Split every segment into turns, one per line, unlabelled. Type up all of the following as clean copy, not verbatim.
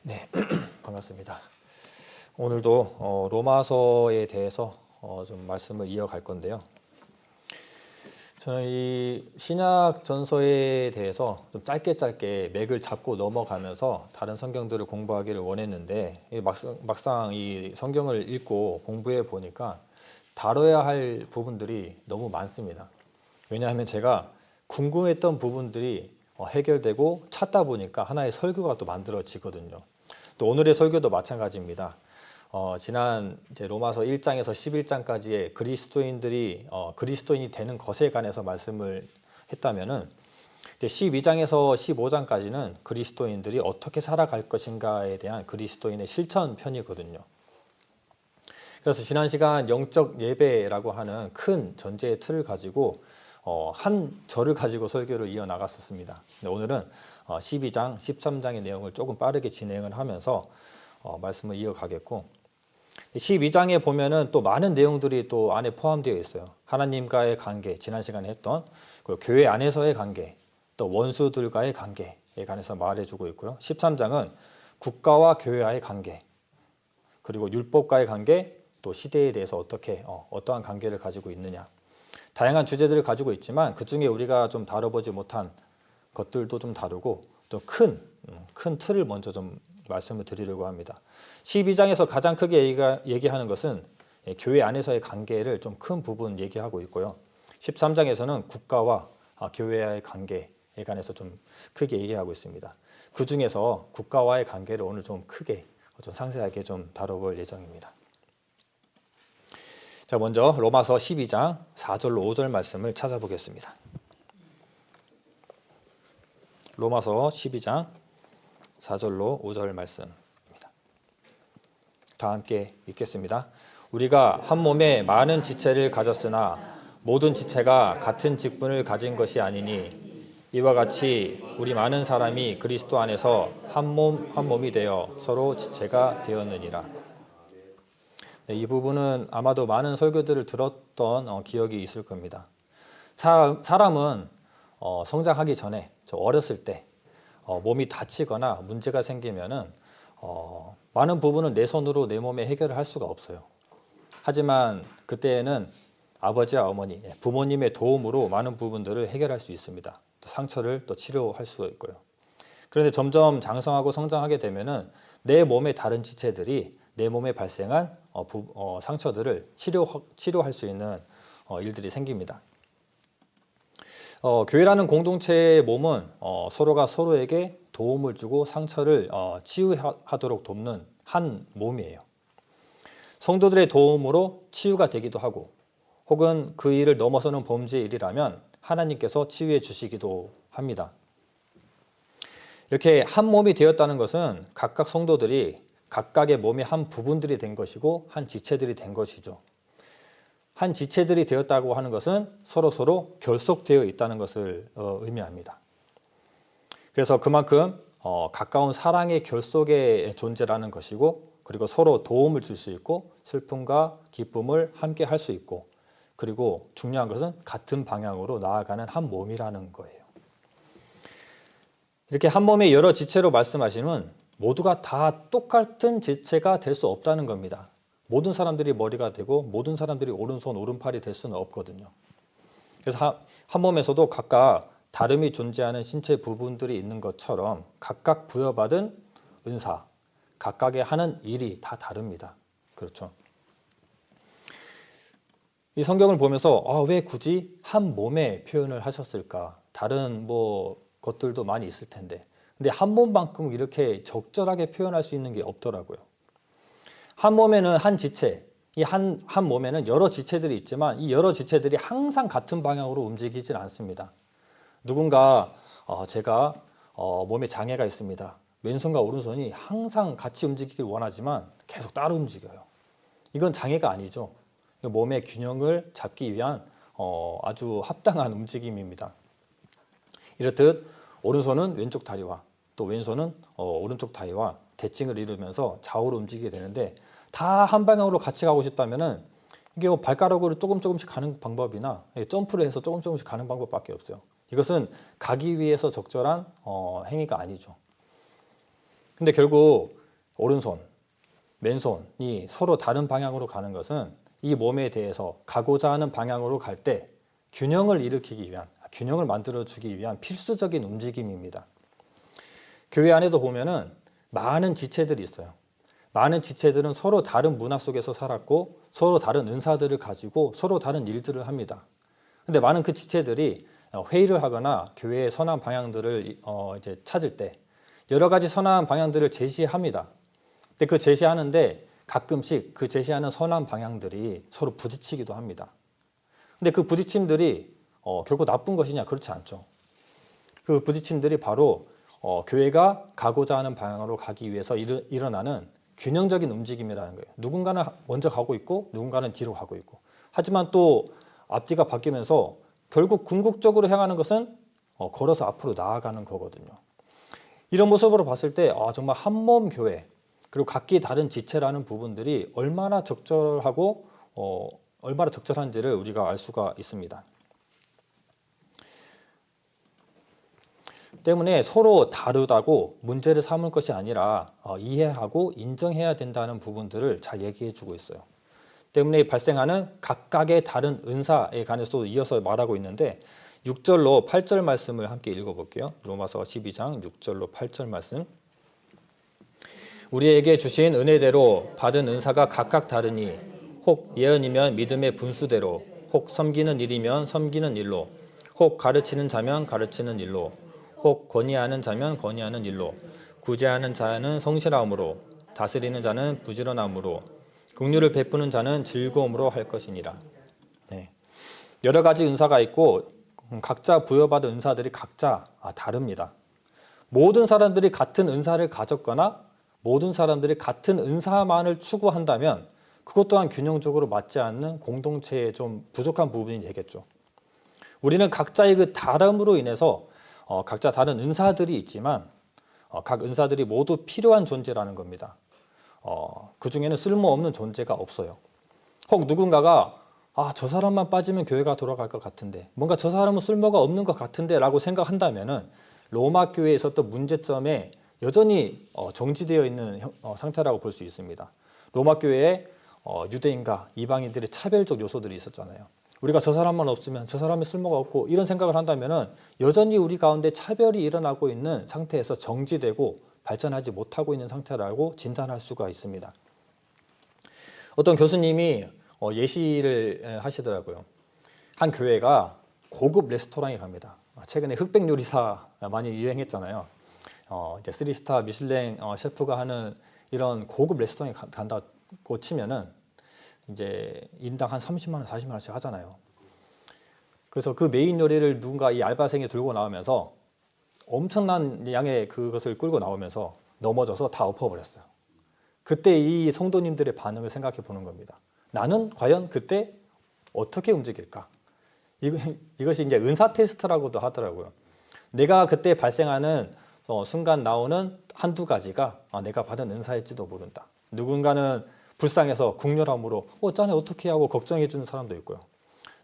네, 반갑습니다. 오늘도 로마서에 대해서 좀 말씀을 이어갈 건데요. 저는 이 신약 전서에 대해서 좀 짧게 맥을 잡고 넘어가면서 다른 성경들을 공부하기를 원했는데 막상 이 성경을 읽고 공부해 보니까 다뤄야 할 부분들이 너무 많습니다. 왜냐하면 제가 궁금했던 부분들이 해결되고 찾다 보니까 하나의 설교가 또 만들어지거든요. 또 오늘의 설교도 마찬가지입니다. 지난 이제 로마서 1장에서 11장까지의 그리스도인들이 그리스도인이 되는 것에 관해서 말씀을 했다면은 이제 12장에서 15장까지는 그리스도인들이 어떻게 살아갈 것인가에 대한 그리스도인의 실천 편이거든요. 그래서 지난 시간 영적 예배라고 하는 큰 전제의 틀을 가지고 한 절을 가지고 설교를 이어 나갔었습니다. 오늘은 12장, 13장의 내용을 조금 빠르게 진행을 하면서 말씀을 이어가겠고 12장에 보면은 또 많은 내용들이 또 안에 포함되어 있어요. 하나님과의 관계, 지난 시간에 했던 그리고 교회 안에서의 관계, 또 원수들과의 관계에 관해서 말해주고 있고요. 13장은 국가와 교회와의 관계, 그리고 율법과의 관계, 또 시대에 대해서 어떠한 관계를 가지고 있느냐. 다양한 주제들을 가지고 있지만 그 중에 우리가 좀 다뤄보지 못한 것들도 좀 다루고 또 큰 틀을 먼저 좀 말씀을 드리려고 합니다. 12장에서 가장 크게 얘기하는 것은 교회 안에서의 관계를 좀 큰 부분 얘기하고 있고요. 13장에서는 국가와 교회와의 관계에 관해서 좀 크게 얘기하고 있습니다. 그 중에서 국가와의 관계를 오늘 좀 크게 좀 상세하게 좀 다뤄볼 예정입니다. 자, 먼저 로마서 12장 4절로 5절 말씀을 찾아보겠습니다. 로마서 12장 4절로 5절 말씀입니다. 다 함께 읽겠습니다. 우리가 한 몸에 많은 지체를 가졌으나 모든 지체가 같은 직분을 가진 것이 아니니 이와 같이 우리 많은 사람이 그리스도 안에서 한 몸이 되어 서로 지체가 되었느니라. 네, 이 부분은 아마도 많은 설교들을 들었던 기억이 있을 겁니다. 사람은 성장하기 전에 어렸을 때 몸이 다치거나 문제가 생기면은 많은 부분을 내 손으로 내 몸에 해결을 할 수가 없어요. 하지만 그때에는 아버지와 어머니, 부모님의 도움으로 많은 부분들을 해결할 수 있습니다. 또 상처를 또 치료할 수가 있고요. 그런데 점점 장성하고 성장하게 되면은 내 몸의 다른 지체들이 내 몸에 발생한 상처들을 치료할 수 있는 일들이 생깁니다. 교회라는 공동체의 몸은 서로가 서로에게 도움을 주고 상처를 치유하도록 돕는 한 몸이에요. 성도들의 도움으로 치유가 되기도 하고 혹은 그 일을 넘어서는 범죄의 일이라면 하나님께서 치유해 주시기도 합니다. 이렇게 한 몸이 되었다는 것은 각각 성도들이 각각의 몸의 한 부분들이 된 것이고 한 지체들이 된 것이죠. 한 지체들이 되었다고 하는 것은 서로 결속되어 있다는 것을 의미합니다. 그래서 그만큼 가까운 사랑의 결속의 존재라는 것이고 그리고 서로 도움을 줄 수 있고 슬픔과 기쁨을 함께 할 수 있고 그리고 중요한 것은 같은 방향으로 나아가는 한 몸이라는 거예요. 이렇게 한 몸의 여러 지체로 말씀하시면 모두가 다 똑같은 지체가 될 수 없다는 겁니다. 모든 사람들이 머리가 되고 모든 사람들이 오른손 오른팔이 될 수는 없거든요. 그래서 한 몸에서도 각각 다름이 존재하는 신체 부분들이 있는 것처럼 각각 부여받은 은사, 각각의 하는 일이 다 다릅니다. 그렇죠. 이 성경을 보면서 왜 굳이 한 몸에 표현을 하셨을까? 다른 것들도 많이 있을 텐데. 근데 한 몸만큼 이렇게 적절하게 표현할 수 있는 게 없더라고요. 한 몸에는 한 지체, 이 한 몸에는 여러 지체들이 있지만 이 여러 지체들이 항상 같은 방향으로 움직이질 않습니다. 누군가 제가 몸에 장애가 있습니다. 왼손과 오른손이 항상 같이 움직이길 원하지만 계속 따로 움직여요. 이건 장애가 아니죠. 몸의 균형을 잡기 위한 아주 합당한 움직임입니다. 이렇듯 오른손은 왼쪽 다리와 또 왼손은 오른쪽 다리와 대칭을 이루면서 좌우로 움직이게 되는데 다 한 방향으로 같이 가고 싶다면은 이게 발가락으로 조금씩 가는 방법이나 점프를 해서 조금씩 가는 방법밖에 없어요. 이것은 가기 위해서 적절한 행위가 아니죠. 근데 결국 오른손, 맨손이 서로 다른 방향으로 가는 것은 이 몸에 대해서 가고자 하는 방향으로 갈 때 균형을 일으키기 위한, 균형을 만들어주기 위한 필수적인 움직임입니다. 교회 안에도 보면은 많은 지체들이 있어요. 많은 지체들은 서로 다른 문화 속에서 살았고 서로 다른 은사들을 가지고 서로 다른 일들을 합니다. 근데 많은 그 지체들이 회의를 하거나 교회의 선한 방향들을 이제 찾을 때 여러 가지 선한 방향들을 제시합니다. 근데 그 제시하는데 가끔씩 그 제시하는 선한 방향들이 서로 부딪히기도 합니다. 근데 그 부딪힘들이 결국 나쁜 것이냐? 그렇지 않죠. 그 부딪힘들이 바로 교회가 가고자 하는 방향으로 가기 위해서 일어나는 균형적인 움직임이라는 거예요. 누군가는 먼저 가고 있고 누군가는 뒤로 가고 있고. 하지만 또 앞뒤가 바뀌면서 결국 궁극적으로 향하는 것은 걸어서 앞으로 나아가는 거거든요. 이런 모습으로 봤을 때 정말 한몸 교회 그리고 각기 다른 지체라는 부분들이 얼마나 적절하고 얼마나 적절한지를 우리가 알 수가 있습니다. 때문에 서로 다르다고 문제를 삼을 것이 아니라 이해하고 인정해야 된다는 부분들을 잘 얘기해 주고 있어요. 때문에 발생하는 각각의 다른 은사에 관해서 이어서 말하고 있는데 6절로 8절 말씀을 함께 읽어볼게요. 로마서 12장 6절로 8절 말씀. 우리에게 주신 은혜대로 받은 은사가 각각 다르니 혹 예언이면 믿음의 분수대로, 혹 섬기는 일이면 섬기는 일로, 혹 가르치는 자면 가르치는 일로, 혹 건의하는 자면 건의하는 일로, 구제하는 자는 성실함으로, 다스리는 자는 부지런함으로, 긍휼을 베푸는 자는 즐거움으로 할 것이니라. 네. 여러 가지 은사가 있고 각자 부여받은 은사들이 각자 다릅니다. 모든 사람들이 같은 은사를 가졌거나 모든 사람들이 같은 은사만을 추구한다면 그것 또한 균형적으로 맞지 않는 공동체의 좀 부족한 부분이 되겠죠. 우리는 각자의 그 다름으로 인해서 각자 다른 은사들이 있지만 각 은사들이 모두 필요한 존재라는 겁니다. 그 중에는 쓸모없는 존재가 없어요. 혹 누군가가 저 사람만 빠지면 교회가 돌아갈 것 같은데 뭔가 저 사람은 쓸모가 없는 것 같은데 라고 생각한다면은 로마 교회에 있었던 문제점에 여전히 정지되어 있는 상태라고 볼 수 있습니다. 로마 교회에 유대인과 이방인들의 차별적 요소들이 있었잖아요. 우리가 저 사람만 없으면 저 사람이 쓸모가 없고 이런 생각을 한다면은 여전히 우리 가운데 차별이 일어나고 있는 상태에서 정지되고 발전하지 못하고 있는 상태라고 진단할 수가 있습니다. 어떤 교수님이 예시를 하시더라고요. 한 교회가 고급 레스토랑에 갑니다. 최근에 흑백 요리사 많이 유행했잖아요. 이제 3스타 미슐랭 셰프가 하는 이런 고급 레스토랑에 간다고 치면은 이제 인당 한 30만 원, 40만 원씩 하잖아요. 그래서 그 메인 요리를 누군가 이 알바생이 들고 나오면서 엄청난 양의 그것을 끌고 나오면서 넘어져서 다 엎어버렸어요. 그때 이 성도님들의 반응을 생각해 보는 겁니다. 나는 과연 그때 어떻게 움직일까? 이것이 이제 은사 테스트라고도 하더라고요. 내가 그때 발생하는 순간 나오는 한두 가지가 내가 받은 은사일지도 모른다. 누군가는 불쌍해서 국률함으로 자네 어떻게 하고 걱정해 주는 사람도 있고요.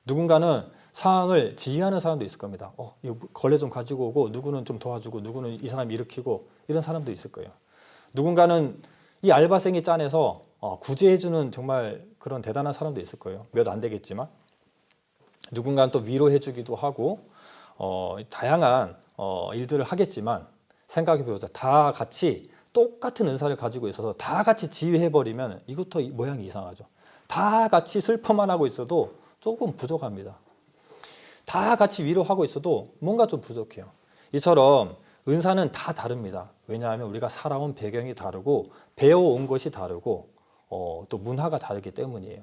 누군가는 상황을 지휘하는 사람도 있을 겁니다. 이거 걸레 좀 가지고 오고 누구는 좀 도와주고 누구는 이 사람 일으키고 이런 사람도 있을 거예요. 누군가는 이 알바생이 짠해서 구제해주는 정말 그런 대단한 사람도 있을 거예요. 몇 안 되겠지만 누군가는 또 위로해주기도 하고 다양한 일들을 하겠지만 생각해보자. 다 같이 똑같은 은사를 가지고 있어서 다 같이 지휘해버리면 이것도 모양이 이상하죠. 다 같이 슬퍼만 하고 있어도 조금 부족합니다. 다 같이 위로하고 있어도 뭔가 좀 부족해요. 이처럼 은사는 다 다릅니다. 왜냐하면 우리가 살아온 배경이 다르고 배워온 것이 다르고 또 문화가 다르기 때문이에요.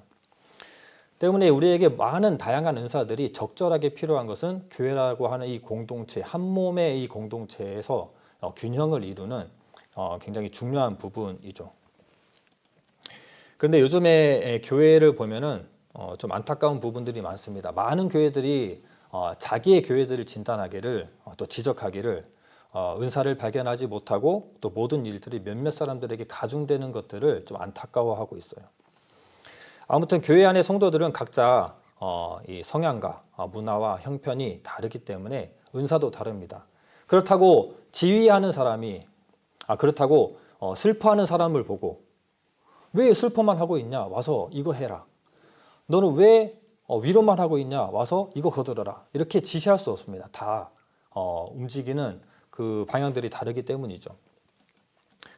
때문에 우리에게 많은 다양한 은사들이 적절하게 필요한 것은 교회라고 하는 이 공동체, 한 몸의 이 공동체에서 균형을 이루는 굉장히 중요한 부분이죠. 그런데 요즘에 교회를 보면은 좀 안타까운 부분들이 많습니다. 많은 교회들이 자기의 교회들을 진단하기를 또 지적하기를 은사를 발견하지 못하고 또 모든 일들이 몇몇 사람들에게 가중되는 것들을 좀 안타까워하고 있어요. 아무튼 교회 안의 성도들은 각자 이 성향과 문화와 형편이 다르기 때문에 은사도 다릅니다. 그렇다고 지휘하는 사람이 그렇다고 슬퍼하는 사람을 보고 왜 슬퍼만 하고 있냐? 와서 이거 해라. 너는 왜 위로만 하고 있냐? 와서 이거 거들어라. 이렇게 지시할 수 없습니다. 다 움직이는 그 방향들이 다르기 때문이죠.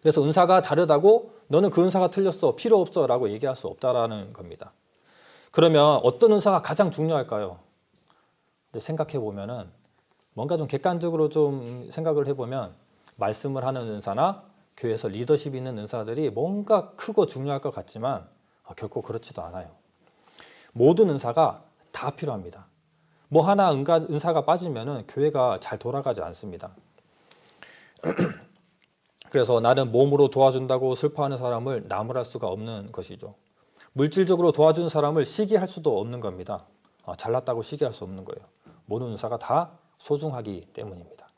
그래서 은사가 다르다고 너는 그 은사가 틀렸어. 필요 없어. 라고 얘기할 수 없다라는 겁니다. 그러면 어떤 은사가 가장 중요할까요? 생각해 보면은 뭔가 좀 객관적으로 좀 생각을 해보면 말씀을 하는 은사나 교회에서 리더십 있는 은사들이 뭔가 크고 중요할 것 같지만 결코 그렇지도 않아요. 모든 은사가 다 필요합니다. 뭐 하나 은사가 빠지면은 교회가 잘 돌아가지 않습니다. 그래서 나는 몸으로 도와준다고 슬퍼하는 사람을 나무랄 수가 없는 것이죠. 물질적으로 도와준 사람을 시기할 수도 없는 겁니다. 잘났다고 시기할 수 없는 거예요. 모든 은사가 다 소중하기 때문입니다.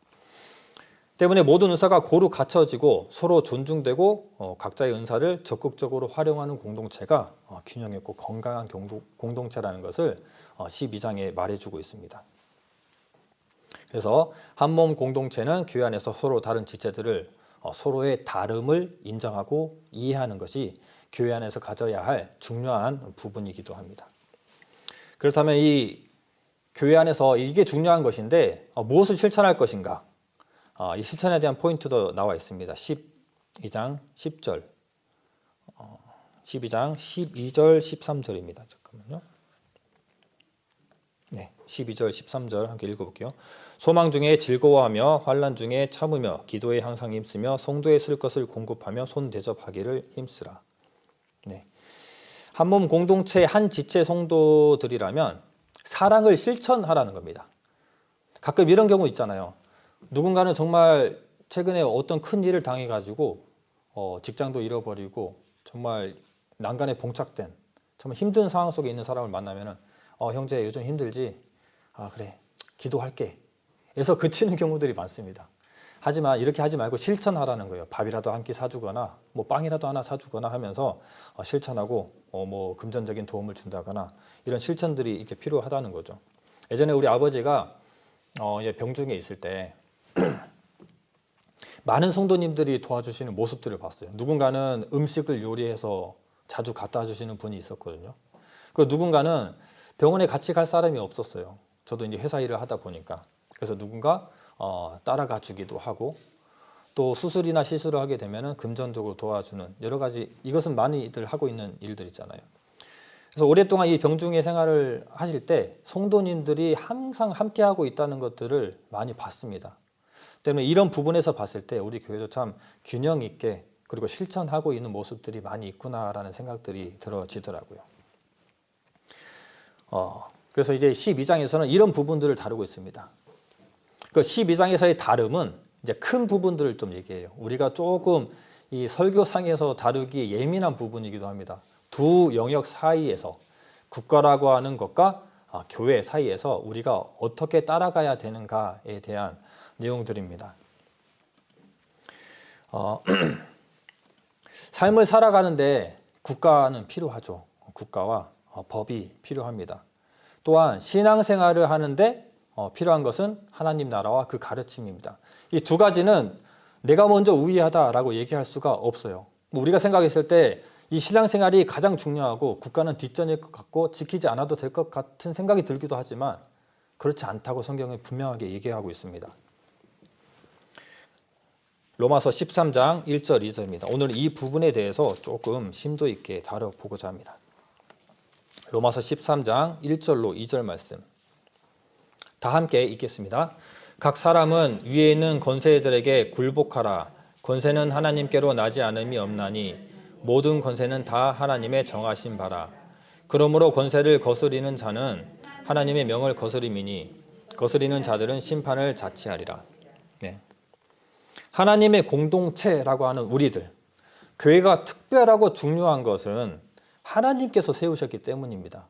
때문에 모든 은사가 고루 갖춰지고 서로 존중되고 각자의 은사를 적극적으로 활용하는 공동체가 균형 있고 건강한 공동체라는 것을 12장에 말해주고 있습니다. 그래서 한몸 공동체는 교회 안에서 서로 다른 지체들을 서로의 다름을 인정하고 이해하는 것이 교회 안에서 가져야 할 중요한 부분이기도 합니다. 그렇다면 이 교회 안에서 이게 중요한 것인데 무엇을 실천할 것인가? 이 실천에 대한 포인트도 나와 있습니다. 12장 10절, 12장 12절, 13절입니다. 잠깐만요. 네, 12절, 13절 함께 읽어볼게요. 소망 중에 즐거워하며 환난 중에 참으며 기도에 항상 힘쓰며 성도에 쓸 것을 공급하며 손 대접하기를 힘쓰라. 네, 한몸 공동체 한 지체 성도들이라면 사랑을 실천하라는 겁니다. 가끔 이런 경우 있잖아요. 누군가는 정말 최근에 어떤 큰 일을 당해가지고 직장도 잃어버리고 정말 난간에 봉착된 정말 힘든 상황 속에 있는 사람을 만나면은 형제 요즘 힘들지? 그래 기도할게. 그래서 그치는 경우들이 많습니다. 하지만 이렇게 하지 말고 실천하라는 거예요. 밥이라도 한 끼 사주거나 뭐 빵이라도 하나 사주거나 하면서 실천하고 뭐 금전적인 도움을 준다거나 이런 실천들이 이렇게 필요하다는 거죠. 예전에 우리 아버지가 병중에 있을 때 많은 성도님들이 도와주시는 모습들을 봤어요. 누군가는 음식을 요리해서 자주 갖다 주시는 분이 있었거든요. 그 누군가는 병원에 같이 갈 사람이 없었어요. 저도 이제 회사 일을 하다 보니까. 그래서 누군가 따라가 주기도 하고 또 수술이나 시술을 하게 되면은 금전적으로 도와주는 여러 가지 이것은 많이들 하고 있는 일들 있잖아요. 그래서 오랫동안 이 병중의 생활을 하실 때 성도님들이 항상 함께하고 있다는 것들을 많이 봤습니다. 때문에 이런 부분에서 봤을 때 우리 교회도 참 균형 있게 그리고 실천하고 있는 모습들이 많이 있구나라는 생각들이 들어지더라고요. 그래서 이제 12장에서는 이런 부분들을 다루고 있습니다. 그 12장에서의 다름은 이제 큰 부분들을 좀 얘기해요. 우리가 조금 이 설교상에서 다루기 예민한 부분이기도 합니다. 두 영역 사이에서 국가라고 하는 것과 교회 사이에서 우리가 어떻게 따라가야 되는가에 대한 내용들입니다. 삶을 살아가는데 국가는 필요하죠. 국가와 법이 필요합니다. 또한 신앙생활을 하는데 필요한 것은 하나님 나라와 그 가르침입니다. 이 두 가지는 내가 먼저 우위하다라고 얘기할 수가 없어요. 우리가 생각했을 때 이 신앙생활이 가장 중요하고 국가는 뒷전일 것 같고 지키지 않아도 될 것 같은 생각이 들기도 하지만 그렇지 않다고 성경은 분명하게 얘기하고 있습니다. 로마서 13장 1절 2절입니다. 오늘 이 부분에 대해서 조금 심도 있게 다뤄보고자 합니다. 로마서 13장 1절로 2절 말씀 다 함께 읽겠습니다. 각 사람은 위에 있는 권세들에게 굴복하라. 권세는 하나님께로 나지 않음이 없나니 모든 권세는 다 하나님의 정하신 바라. 그러므로 권세를 거스리는 자는 하나님의 명을 거스림이니 거스리는 자들은 심판을 자취하리라. 네. 하나님의 공동체라고 하는 우리들, 교회가 특별하고 중요한 것은 하나님께서 세우셨기 때문입니다.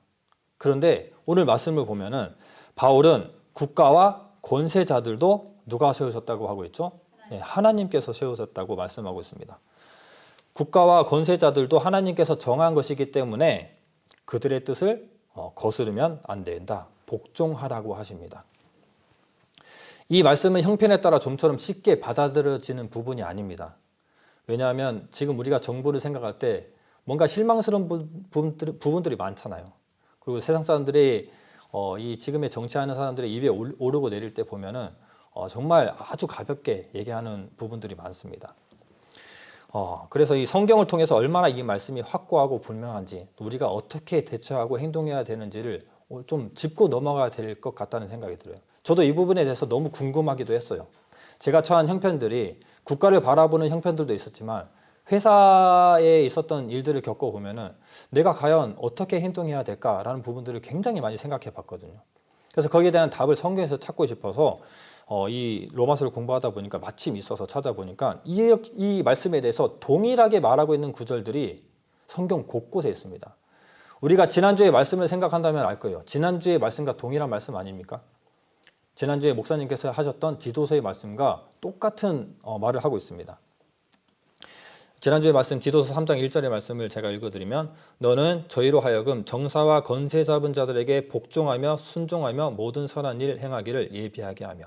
그런데 오늘 말씀을 보면은 바울은 국가와 권세자들도 누가 세우셨다고 하고 있죠? 네, 하나님께서 세우셨다고 말씀하고 있습니다. 국가와 권세자들도 하나님께서 정한 것이기 때문에 그들의 뜻을 거스르면 안 된다. 복종하라고 하십니다. 이 말씀은 형편에 따라 좀처럼 쉽게 받아들여지는 부분이 아닙니다. 왜냐하면 지금 우리가 정부를 생각할 때 뭔가 실망스러운 부분들이 많잖아요. 그리고 세상 사람들이 이 지금의 정치하는 사람들의 입에 오르고 내릴 때 보면은 정말 아주 가볍게 얘기하는 부분들이 많습니다. 그래서 이 성경을 통해서 얼마나 이 말씀이 확고하고 분명한지, 우리가 어떻게 대처하고 행동해야 되는지를 좀 짚고 넘어가야 될 것 같다는 생각이 들어요. 저도 이 부분에 대해서 너무 궁금하기도 했어요. 제가 처한 형편들이 국가를 바라보는 형편들도 있었지만 회사에 있었던 일들을 겪어보면은 내가 과연 어떻게 행동해야 될까라는 부분들을 굉장히 많이 생각해 봤거든요. 그래서 거기에 대한 답을 성경에서 찾고 싶어서 이 로마서를 공부하다 보니까 마침 있어서 찾아보니까 이 말씀에 대해서 동일하게 말하고 있는 구절들이 성경 곳곳에 있습니다. 우리가 지난주의 말씀을 생각한다면 알 거예요. 지난주의 말씀과 동일한 말씀 아닙니까? 지난주에 목사님께서 하셨던 디도서의 말씀과 똑같은 말을 하고 있습니다. 지난주에 말씀 디도서 3장 1절의 말씀을 제가 읽어드리면 너는 저희로 하여금 정사와 권세 잡은 자들에게 복종하며 순종하며 모든 선한 일 행하기를 예비하게 하며,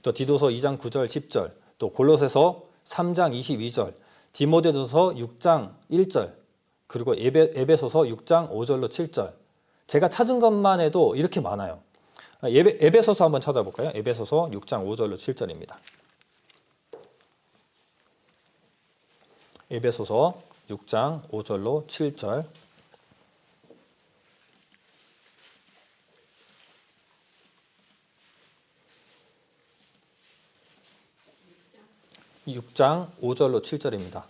또 디도서 2장 9절 10절, 또 골로새서 3장 22절, 디모데전서 6장 1절, 그리고 에베소서 6장 5절로 7절. 제가 찾은 것만 해도 이렇게 많아요. 에베소서 한번 찾아볼까요? 에베소서 6장 5절로 7절입니다. 에베소서 6장 5절로 7절. 6장 5절로 7절입니다.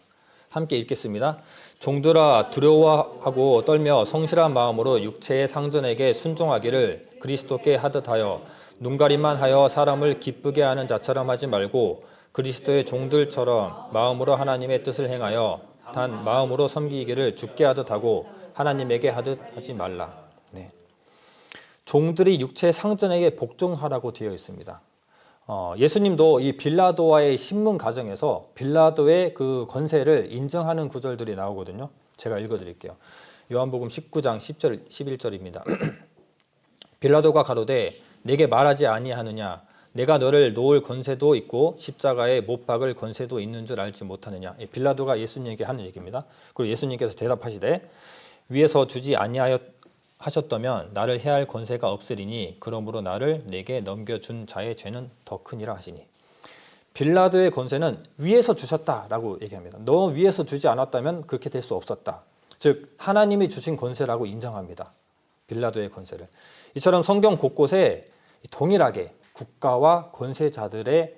함께 읽겠습니다. 종들아 두려워하고 떨며 성실한 마음으로 육체의 상전에게 순종하기를 그리스도께 하듯 하여 눈가림만 하여 사람을 기쁘게 하는 자처럼 하지 말고 그리스도의 종들처럼 마음으로 하나님의 뜻을 행하여 단 마음으로 섬기기를 주께 하듯 하고 하나님에게 하듯 하지 말라. 네. 종들이 육체의 상전에게 복종하라고 되어 있습니다. 예수님도 이 빌라도와의 신문 과정에서 빌라도의 그 권세를 인정하는 구절들이 나오거든요. 제가 읽어드릴게요. 요한복음 19장 10절 11절입니다. 빌라도가 가로되 내게 말하지 아니하느냐 내가 너를 놓을 권세도 있고 십자가에 못 박을 권세도 있는 줄 알지 못하느냐. 빌라도가 예수님에게 하는 얘기입니다. 그리고 예수님께서 대답하시되 위에서 주지 아니하셨다면 나를 해할 권세가 없으리니 그러므로 나를 내게 넘겨준 자의 죄는 더 크니라 하시니, 빌라도의 권세는 위에서 주셨다라고 얘기합니다. 너 위에서 주지 않았다면 그렇게 될 수 없었다. 즉 하나님이 주신 권세라고 인정합니다. 빌라도의 권세를. 이처럼 성경 곳곳에 동일하게 국가와 권세자들의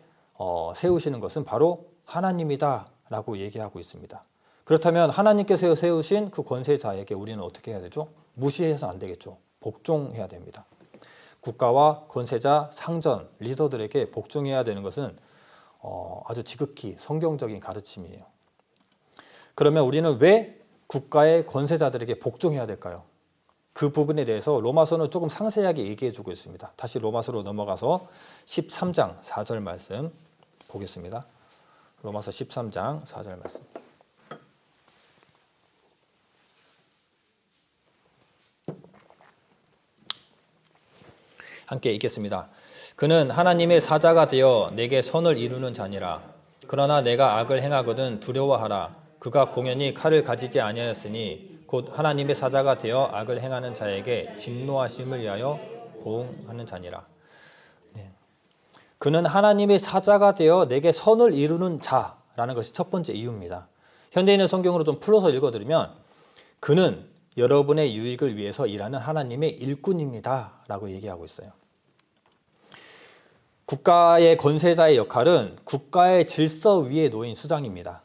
세우시는 것은 바로 하나님이다라고 얘기하고 있습니다. 그렇다면 하나님께서 세우신 그 권세자에게 우리는 어떻게 해야 되죠? 무시해서 안 되겠죠. 복종해야 됩니다. 국가와 권세자, 상전, 리더들에게 복종해야 되는 것은 아주 지극히 성경적인 가르침이에요. 그러면 우리는 왜 국가의 권세자들에게 복종해야 될까요? 그 부분에 대해서 로마서는 조금 상세하게 얘기해 주고 있습니다. 다시 로마서로 넘어가서 13장 4절 말씀 보겠습니다. 로마서 13장 4절 말씀. 함께 읽겠습니다. 그는 하나님의 사자가 되어 내게 선을 이루는 자니라. 그러나 내가 악을 행하거든 두려워하라. 그가 공연히 칼을 가지지 아니하였으니 곧 하나님의 사자가 되어 악을 행하는 자에게 진노하심을 위하여 보응하는 자니라. 네. 그는 하나님의 사자가 되어 내게 선을 이루는 자라는 것이 첫 번째 이유입니다. 현대인의 성경으로 좀 풀어서 읽어드리면 그는 여러분의 유익을 위해서 일하는 하나님의 일꾼입니다 라고 얘기하고 있어요. 국가의 권세자의 역할은 국가의 질서 위에 놓인 수장입니다.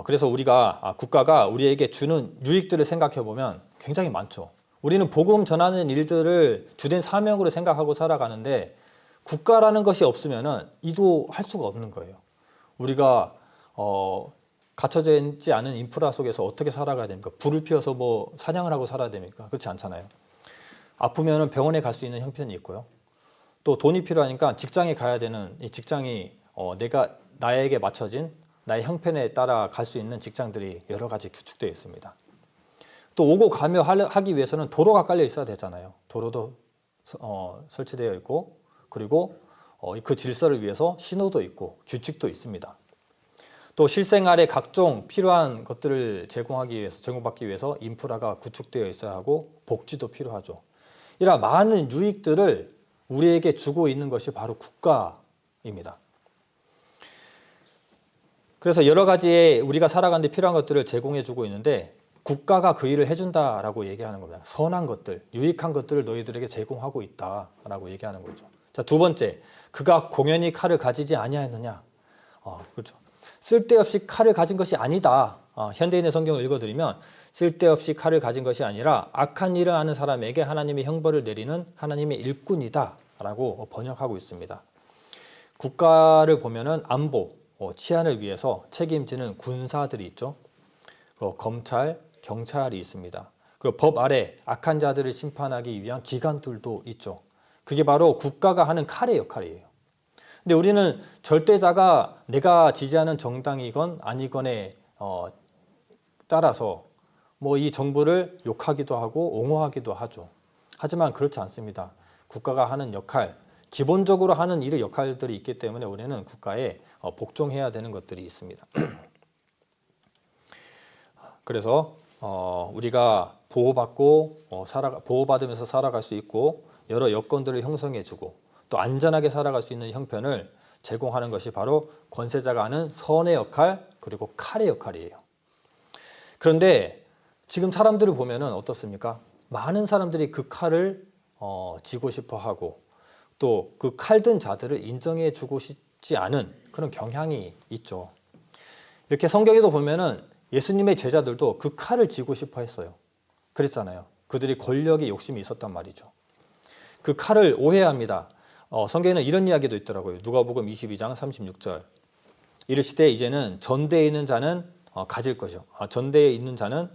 그래서 우리가 국가가 우리에게 주는 유익들을 생각해 보면 굉장히 많죠. 우리는 복음 전하는 일들을 주된 사명으로 생각하고 살아가는데 국가라는 것이 없으면은 이도할 수가 없는 거예요. 우리가 갖춰져 있지 않은 인프라 속에서 어떻게 살아가야 됩니까? 불을 피워서 뭐 사냥을 하고 살아야 됩니까? 그렇지 않잖아요. 아프면은 병원에 갈 수 있는 형편이 있고요. 또 돈이 필요하니까 직장에 가야 되는 이 직장이 나에게 맞춰진 나의 형편에 따라 갈 수 있는 직장들이 여러 가지 구축되어 있습니다. 또 오고 가며 하기 위해서는 도로가 깔려 있어야 되잖아요. 도로도 설치되어 있고 그리고 그 질서를 위해서 신호도 있고 규칙도 있습니다. 또 실생활에 각종 필요한 것들을 제공받기 위해서 인프라가 구축되어 있어야 하고 복지도 필요하죠. 이런 많은 유익들을 우리에게 주고 있는 것이 바로 국가입니다. 그래서 여러 가지의 우리가 살아가는 데 필요한 것들을 제공해 주고 있는데 국가가 그 일을 해준다라고 얘기하는 겁니다. 선한 것들, 유익한 것들을 너희들에게 제공하고 있다라고 얘기하는 거죠. 자, 두 번째, 그가 공연히 칼을 가지지 아니하였느냐. 그렇죠. 쓸데없이 칼을 가진 것이 아니다. 현대인의 성경을 읽어드리면 쓸데없이 칼을 가진 것이 아니라 악한 일을 하는 사람에게 하나님의 형벌을 내리는 하나님의 일꾼이다 라고 번역하고 있습니다. 국가를 보면은 안보, 치안을 위해서 책임지는 군사들이 있죠. 검찰, 경찰이 있습니다. 그리고 법 아래 악한 자들을 심판하기 위한 기관들도 있죠. 그게 바로 국가가 하는 칼의 역할이에요. 근데 우리는 절대자가 내가 지지하는 정당이건 아니건에 따라서 뭐 이 정부를 욕하기도 하고 옹호하기도 하죠. 하지만 그렇지 않습니다. 국가가 하는 역할, 기본적으로 하는 일의 역할들이 있기 때문에 우리는 국가에 복종해야 되는 것들이 있습니다. 그래서 우리가 보호받으면서 살아갈 수 있고 여러 여건들을 형성해주고 또 안전하게 살아갈 수 있는 형편을 제공하는 것이 바로 권세자가 하는 선의 역할 그리고 칼의 역할이에요. 그런데 지금 사람들을 보면은 어떻습니까? 많은 사람들이 그 칼을 쥐고 싶어 하고 또 그 칼 든 자들을 인정해 주고 싶지 않은 그런 경향이 있죠. 이렇게 성경에도 보면은 예수님의 제자들도 그 칼을 쥐고 싶어 했어요. 그랬잖아요. 그들이 권력에 욕심이 있었단 말이죠. 그 칼을 오해합니다. 성경에는 이런 이야기도 있더라고요. 누가복음 22장 36절. 이르시되 이제는 전대에 있는 자는 가질 것이요. 전대에 있는 자는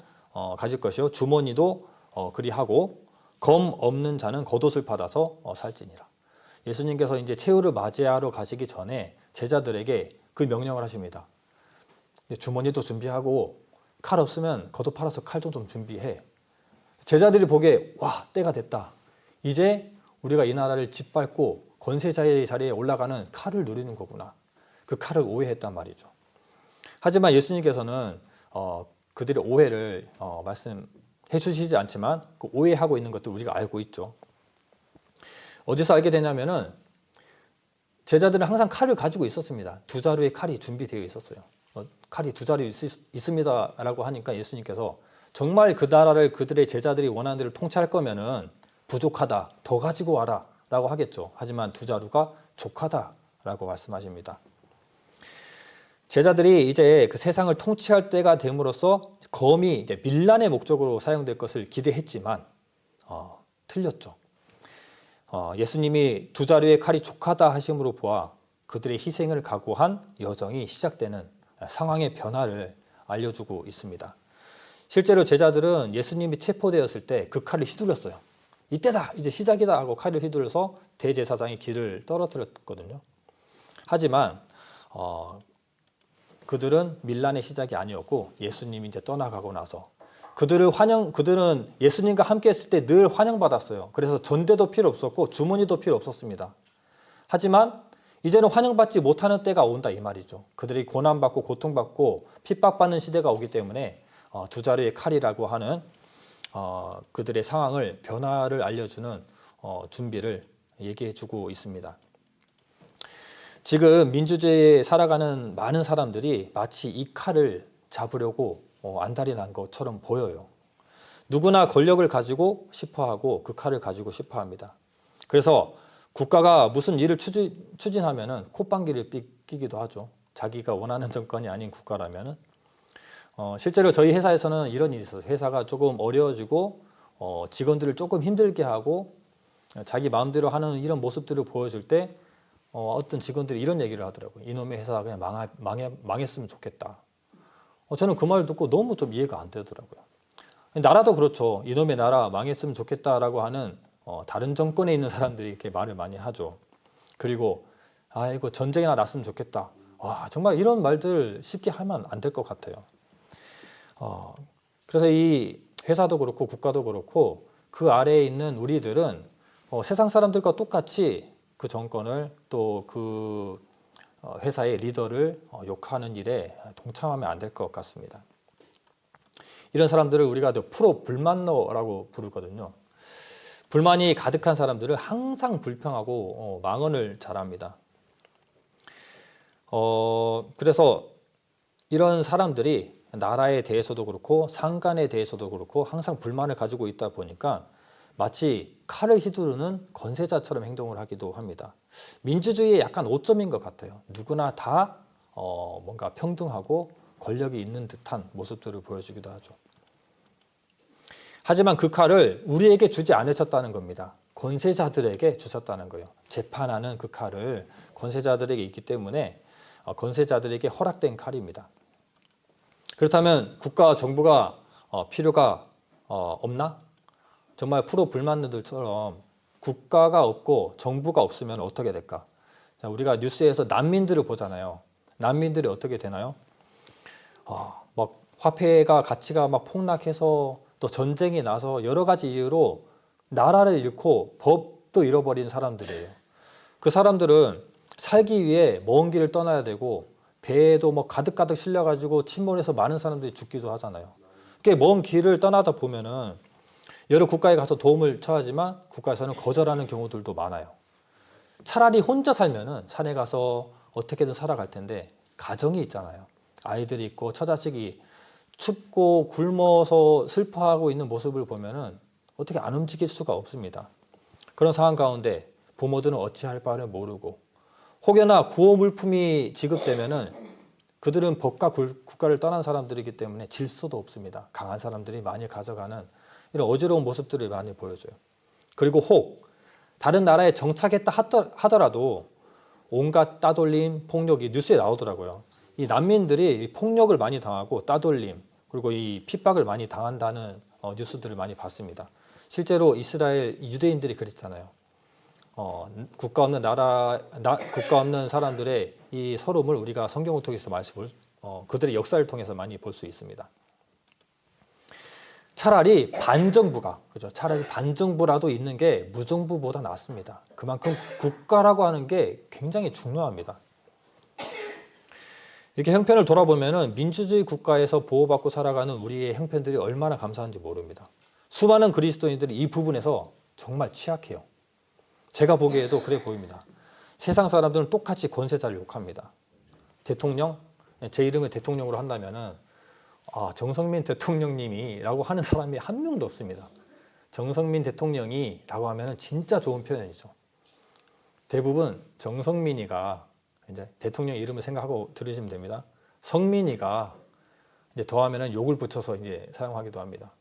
가질 것이요. 주머니도 그리하고 검 없는 자는 겉옷을 받아서 살지니라. 예수님께서 이제 최후를 맞이하러 가시기 전에 제자들에게 그 명령을 하십니다. 주머니도 준비하고 칼 없으면 겉옷 팔아서 칼 좀 준비해. 제자들이 보기에 와 때가 됐다. 이제 우리가 이 나라를 짓밟고 권세자의 자리에 올라가는 칼을 누리는 거구나. 그 칼을 오해했단 말이죠. 하지만 예수님께서는 그들의 오해를 말씀해 주시지 않지만 그 오해하고 있는 것도 우리가 알고 있죠. 어디서 알게 되냐면은 제자들은 항상 칼을 가지고 있었습니다. 두 자루의 칼이 준비되어 있었어요. 칼이 두 자루 있습니다라고 하니까 예수님께서 정말 그 나라를 그들의 제자들이 원하는 대로 통치할 거면은 부족하다, 더 가지고 와라 라고 하겠죠. 하지만 두 자루가 족하다라고 말씀하십니다. 제자들이 이제 그 세상을 통치할 때가 됨으로써 검이 이제 밀란의 목적으로 사용될 것을 기대했지만 틀렸죠. 예수님이 두 자루의 칼이 족하다 하심으로 보아 그들의 희생을 각오한 여정이 시작되는 상황의 변화를 알려주고 있습니다. 실제로 제자들은 예수님이 체포되었을 때 그 칼을 휘둘렀어요. 이때다, 이제 시작이다 하고 칼을 휘둘러서 대제사장이 길을 떨어뜨렸거든요. 하지만 그들은 밀란의 시작이 아니었고 예수님이 이제 떠나가고 나서 그들은 예수님과 함께 했을 때 늘 환영받았어요. 그래서 전대도 필요 없었고 주머니도 필요 없었습니다. 하지만 이제는 환영받지 못하는 때가 온다 이 말이죠. 그들이 고난받고 고통받고 핍박받는 시대가 오기 때문에 두 자루의 칼이라고 하는 그들의 상황을 변화를 알려주는 준비를 얘기해주고 있습니다. 지금 민주주의에 살아가는 많은 사람들이 마치 이 칼을 잡으려고 안달이 난 것처럼 보여요. 누구나 권력을 가지고 싶어하고 그 칼을 가지고 싶어합니다. 그래서 국가가 무슨 일을 추진하면은 콧방귀를 끼기도 하죠. 자기가 원하는 정권이 아닌 국가라면은. 실제로 저희 회사에서는 이런 일이 있어요. 회사가 조금 어려워지고 직원들을 조금 힘들게 하고 자기 마음대로 하는 이런 모습들을 보여줄 때 어떤 직원들이 이런 얘기를 하더라고요. 이놈의 회사가 그냥 망했으면 좋겠다. 저는 그 말을 듣고 너무 좀 이해가 안 되더라고요. 나라도 그렇죠. 이놈의 나라 망했으면 좋겠다라고 하는 다른 정권에 있는 사람들이 이렇게 말을 많이 하죠. 그리고 이거 전쟁이나 났으면 좋겠다. 와, 정말 이런 말들 쉽게 하면 안 될 것 같아요. 그래서 이 회사도 그렇고 국가도 그렇고 그 아래에 있는 우리들은 세상 사람들과 똑같이 그 정권을 또 그 회사의 리더를 욕하는 일에 동참하면 안 될 것 같습니다. 이런 사람들을 우리가 프로 불만러라고 부르거든요. 불만이 가득한 사람들을 항상 불평하고 망언을 잘합니다. 그래서 이런 사람들이 나라에 대해서도 그렇고 상관에 대해서도 그렇고 항상 불만을 가지고 있다 보니까 마치 칼을 휘두르는 권세자처럼 행동을 하기도 합니다. 민주주의의 약간 오점인 것 같아요. 누구나 다 뭔가 평등하고 권력이 있는 듯한 모습들을 보여주기도 하죠. 하지만 그 칼을 우리에게 주지 않으셨다는 겁니다. 권세자들에게 주셨다는 거예요. 재판하는 그 칼을 권세자들에게 있기 때문에 권세자들에게 허락된 칼입니다. 그렇다면 국가와 정부가 필요가 없나? 정말 프로 불만들처럼 국가가 없고 정부가 없으면 어떻게 될까? 자, 우리가 뉴스에서 난민들을 보잖아요. 난민들이 어떻게 되나요? 막 화폐가 가치가 막 폭락해서 또 전쟁이 나서 여러 가지 이유로 나라를 잃고 법도 잃어버린 사람들이에요. 그 사람들은 살기 위해 먼 길을 떠나야 되고 배에도 뭐 가득가득 실려가지고 침몰해서 많은 사람들이 죽기도 하잖아요. 먼 길을 떠나다 보면은 여러 국가에 가서 도움을 청하지만 국가에서는 거절하는 경우들도 많아요. 차라리 혼자 살면은 산에 가서 어떻게든 살아갈 텐데 가정이 있잖아요. 아이들이 있고 처자식이 춥고 굶어서 슬퍼하고 있는 모습을 보면은 어떻게 안 움직일 수가 없습니다. 그런 상황 가운데 부모들은 어찌할 바를 모르고 혹여나 구호 물품이 지급되면은 그들은 법과 국가를 떠난 사람들이기 때문에 질서도 없습니다. 강한 사람들이 많이 가져가는 이런 어지러운 모습들을 많이 보여줘요. 그리고 혹 다른 나라에 정착했다 하더라도 온갖 따돌림, 폭력이 뉴스에 나오더라고요. 이 난민들이 폭력을 많이 당하고 따돌림 그리고 이 핍박을 많이 당한다는 뉴스들을 많이 봤습니다. 실제로 이스라엘 유대인들이 그렇잖아요. 국가 없는 사람들의 이 서름을 우리가 성경을 통해서 그들의 역사를 통해서 많이 볼 수 있습니다. 차라리 반정부라도 있는 게 무정부보다 낫습니다. 그만큼 국가라고 하는 게 굉장히 중요합니다. 이렇게 형편을 돌아보면은 민주주의 국가에서 보호받고 살아가는 우리의 형편들이 얼마나 감사한지 모릅니다. 수많은 그리스도인들이 이 부분에서 정말 취약해요. 제가 보기에도 그래 보입니다. 세상 사람들은 똑같이 권세자를 욕합니다. 대통령, 제 이름을 대통령으로 한다면은 정성민 대통령님이라고 하는 사람이 한 명도 없습니다. 정성민 대통령이라고 하면은 진짜 좋은 표현이죠. 대부분 정성민이가 이제 대통령 이름을 생각하고 들으시면 됩니다. 성민이가 이제 더하면은 욕을 붙여서 이제 사용하기도 합니다.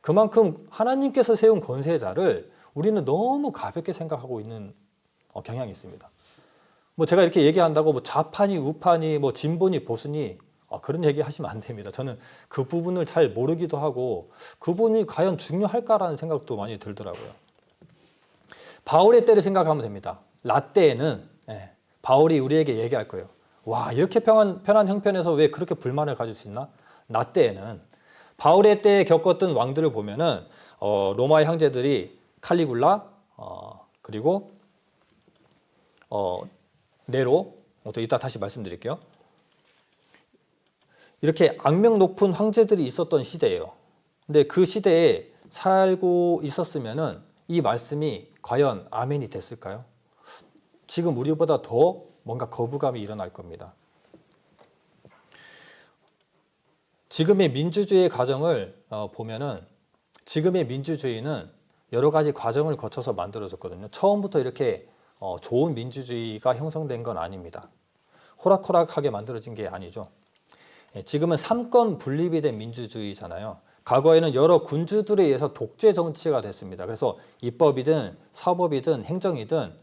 그만큼 하나님께서 세운 권세자를 우리는 너무 가볍게 생각하고 있는 경향이 있습니다. 뭐 제가 이렇게 얘기한다고 뭐 좌파니 우파니 뭐 진보니 보수니 그런 얘기 하시면 안 됩니다. 저는 그 부분을 잘 모르기도 하고 그분이 과연 중요할까라는 생각도 많이 들더라고요. 바울의 때를 생각하면 됩니다. 라떼에는 바울이 우리에게 얘기할 거예요. 와, 이렇게 편한 형편에서 왜 그렇게 불만을 가질 수 있나? 나 때에는 바울의 때에 겪었던 왕들을 보면은 로마의 황제들이 칼리굴라 그리고 네로 또 이따 다시 말씀드릴게요. 이렇게 악명 높은 황제들이 있었던 시대예요. 근데 그 시대에 살고 있었으면은 이 말씀이 과연 아멘이 됐을까요? 지금 우리보다 더 뭔가 거부감이 일어날 겁니다. 지금의 민주주의의 과정을 보면은 지금의 민주주의는 여러 가지 과정을 거쳐서 만들어졌거든요. 처음부터 이렇게 좋은 민주주의가 형성된 건 아닙니다. 호락호락하게 만들어진 게 아니죠. 지금은 삼권 분립이 된 민주주의잖아요. 과거에는 여러 군주들에 의해서 독재 정치가 됐습니다. 그래서 입법이든 사법이든 행정이든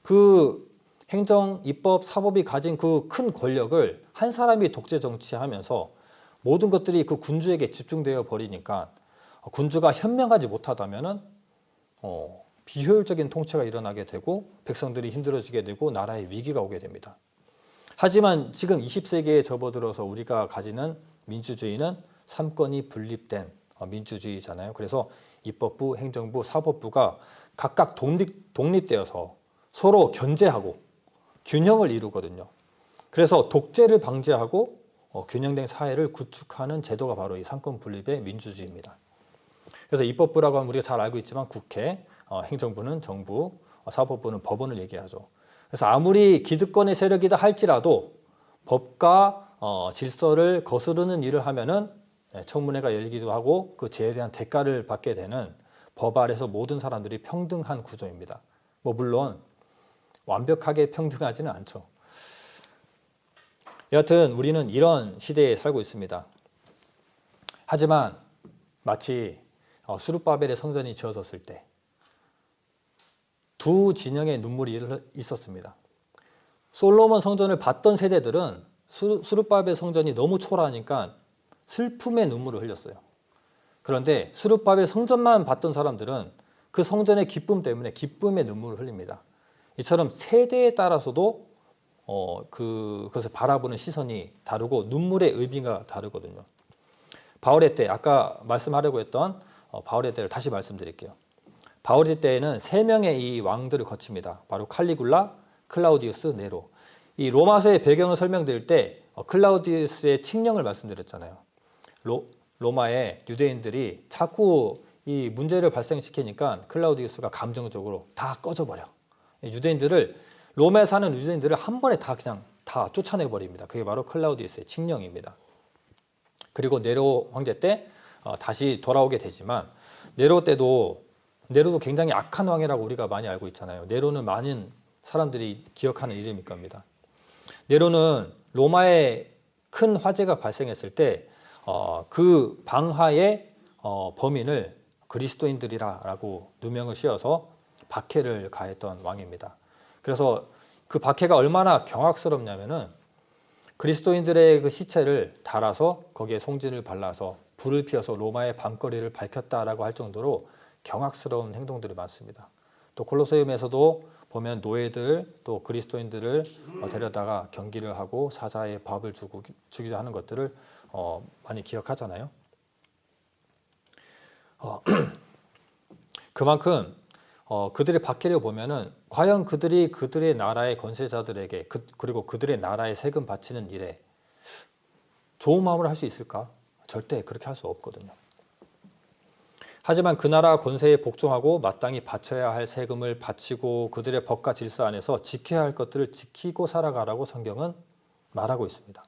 그 행정, 입법, 사법이 가진 그 큰 권력을 한 사람이 독재 정치하면서 모든 것들이 그 군주에게 집중되어 버리니까 군주가 현명하지 못하다면은 비효율적인 통치가 일어나게 되고 백성들이 힘들어지게 되고 나라에 위기가 오게 됩니다. 하지만 지금 20세기에 접어들어서 우리가 가지는 민주주의는 삼권이 분립된 민주주의잖아요. 그래서 입법부, 행정부, 사법부가 각각 독립되어서 서로 견제하고 균형을 이루거든요. 그래서 독재를 방지하고 균형된 사회를 구축하는 제도가 바로 이 상권 분립의 민주주의입니다. 그래서 입법부라고 하면 우리가 잘 알고 있지만 국회, 행정부는 정부, 사법부는 법원을 얘기하죠. 그래서 아무리 기득권의 세력이다 할지라도 법과 질서를 거스르는 일을 하면은 청문회가 열리기도 하고 그 죄에 대한 대가를 받게 되는 법 아래서 모든 사람들이 평등한 구조입니다. 물론 완벽하게 평등하지는 않죠. 여하튼 우리는 이런 시대에 살고 있습니다. 하지만 마치 수룹바벨의 성전이 지어졌을 때 두 진영의 눈물이 있었습니다. 솔로몬 성전을 봤던 세대들은 수룹바벨 성전이 너무 초라하니까 슬픔의 눈물을 흘렸어요. 그런데 수룹바벨 성전만 봤던 사람들은 그 성전의 기쁨 때문에 기쁨의 눈물을 흘립니다. 이처럼 세대에 따라서도 그것을 바라보는 시선이 다르고 눈물의 의미가 다르거든요. 바울의 때, 아까 말씀하려고 했던 바울의 때를 다시 말씀드릴게요. 바울의 때에는 3명의 이 왕들을 거칩니다. 바로 칼리굴라, 클라우디우스, 네로. 이 로마서의 배경을 설명드릴 때 클라우디우스의 칙령을 말씀드렸잖아요. 로마의 유대인들이 자꾸 이 문제를 발생시키니까 클라우디우스가 감정적으로 다 꺼져버려. 유대인들을, 로마에 사는 유대인들을 한 번에 그냥 다 쫓아내버립니다. 그게 바로 클라우디우스의 칙령입니다. 그리고 네로 황제 때 다시 돌아오게 되지만 네로도 굉장히 악한 왕이라고 우리가 많이 알고 있잖아요. 네로는 많은 사람들이 기억하는 이름일 겁니다. 네로는 로마에 큰 화재가 발생했을 때 그 방화의 범인을 그리스도인들이라고 누명을 씌워서 박해를 가했던 왕입니다. 그래서 그 박해가 얼마나 경악스럽냐면은 그리스도인들의 그 시체를 달아서 거기에 송진을 발라서 불을 피워서 로마의 밤거리를 밝혔다라고 할 정도로 경악스러운 행동들이 많습니다. 또 콜로세움에서도 보면 노예들 또 그리스도인들을 데려다가 경기를 하고 사자에 밥을 주기도 하는 것들을 많이 기억하잖아요. 그만큼 그들의 박해를 보면은 과연 그들이 그들의 나라의 권세자들에게 그리고 그들의 나라에 세금 바치는 일에 좋은 마음으로 할 수 있을까? 절대 그렇게 할 수 없거든요. 하지만 그 나라 권세에 복종하고 마땅히 바쳐야 할 세금을 바치고 그들의 법과 질서 안에서 지켜야 할 것들을 지키고 살아가라고 성경은 말하고 있습니다.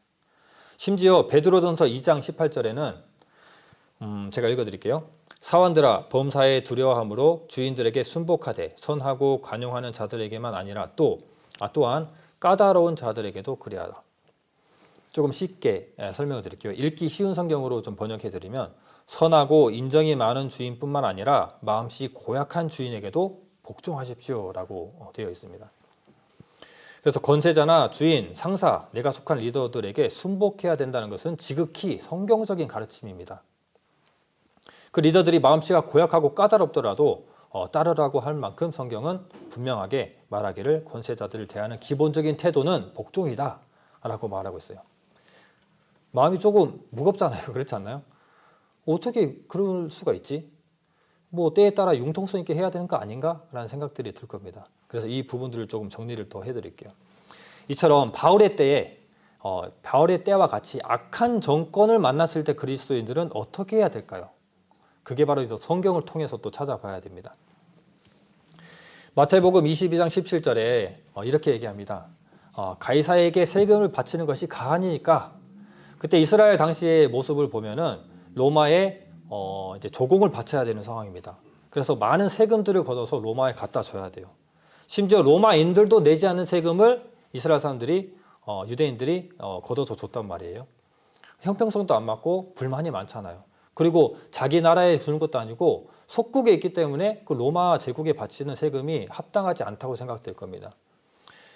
심지어 베드로전서 2장 18절에는 제가 읽어드릴게요. 사원들아 범사에 두려워함으로 주인들에게 순복하되 선하고 관용하는 자들에게만 아니라 또한 까다로운 자들에게도 그리하라. 조금 쉽게 설명을 드릴게요. 읽기 쉬운 성경으로 좀 번역해 드리면 선하고 인정이 많은 주인뿐만 아니라 마음씨 고약한 주인에게도 복종하십시오라고 되어 있습니다. 그래서 권세자나 주인, 상사, 내가 속한 리더들에게 순복해야 된다는 것은 지극히 성경적인 가르침입니다. 그 리더들이 마음씨가 고약하고 까다롭더라도 따르라고 할 만큼 성경은 분명하게 말하기를 권세자들을 대하는 기본적인 태도는 복종이다 라고 말하고 있어요. 마음이 조금 무겁잖아요. 그렇지 않나요? 어떻게 그럴 수가 있지? 때에 따라 융통성 있게 해야 되는 거 아닌가? 라는 생각들이 들 겁니다. 그래서 이 부분들을 조금 정리를 더 해드릴게요. 이처럼 바울의 때와 같이 악한 정권을 만났을 때 그리스도인들은 어떻게 해야 될까요? 그게 바로 성경을 통해서 또 찾아봐야 됩니다. 마태복음 22장 17절에 이렇게 얘기합니다. 가이사에게 세금을 바치는 것이 가하니까. 그때 이스라엘 당시의 모습을 보면은 로마에 이제 조공을 바쳐야 되는 상황입니다. 그래서 많은 세금들을 걷어서 로마에 갖다 줘야 돼요. 심지어 로마인들도 내지 않는 세금을 이스라엘 사람들이 유대인들이 걷어서 줬단 말이에요. 형평성도 안 맞고 불만이 많잖아요. 그리고 자기 나라에 주는 것도 아니고 속국에 있기 때문에 그 로마 제국에 바치는 세금이 합당하지 않다고 생각될 겁니다.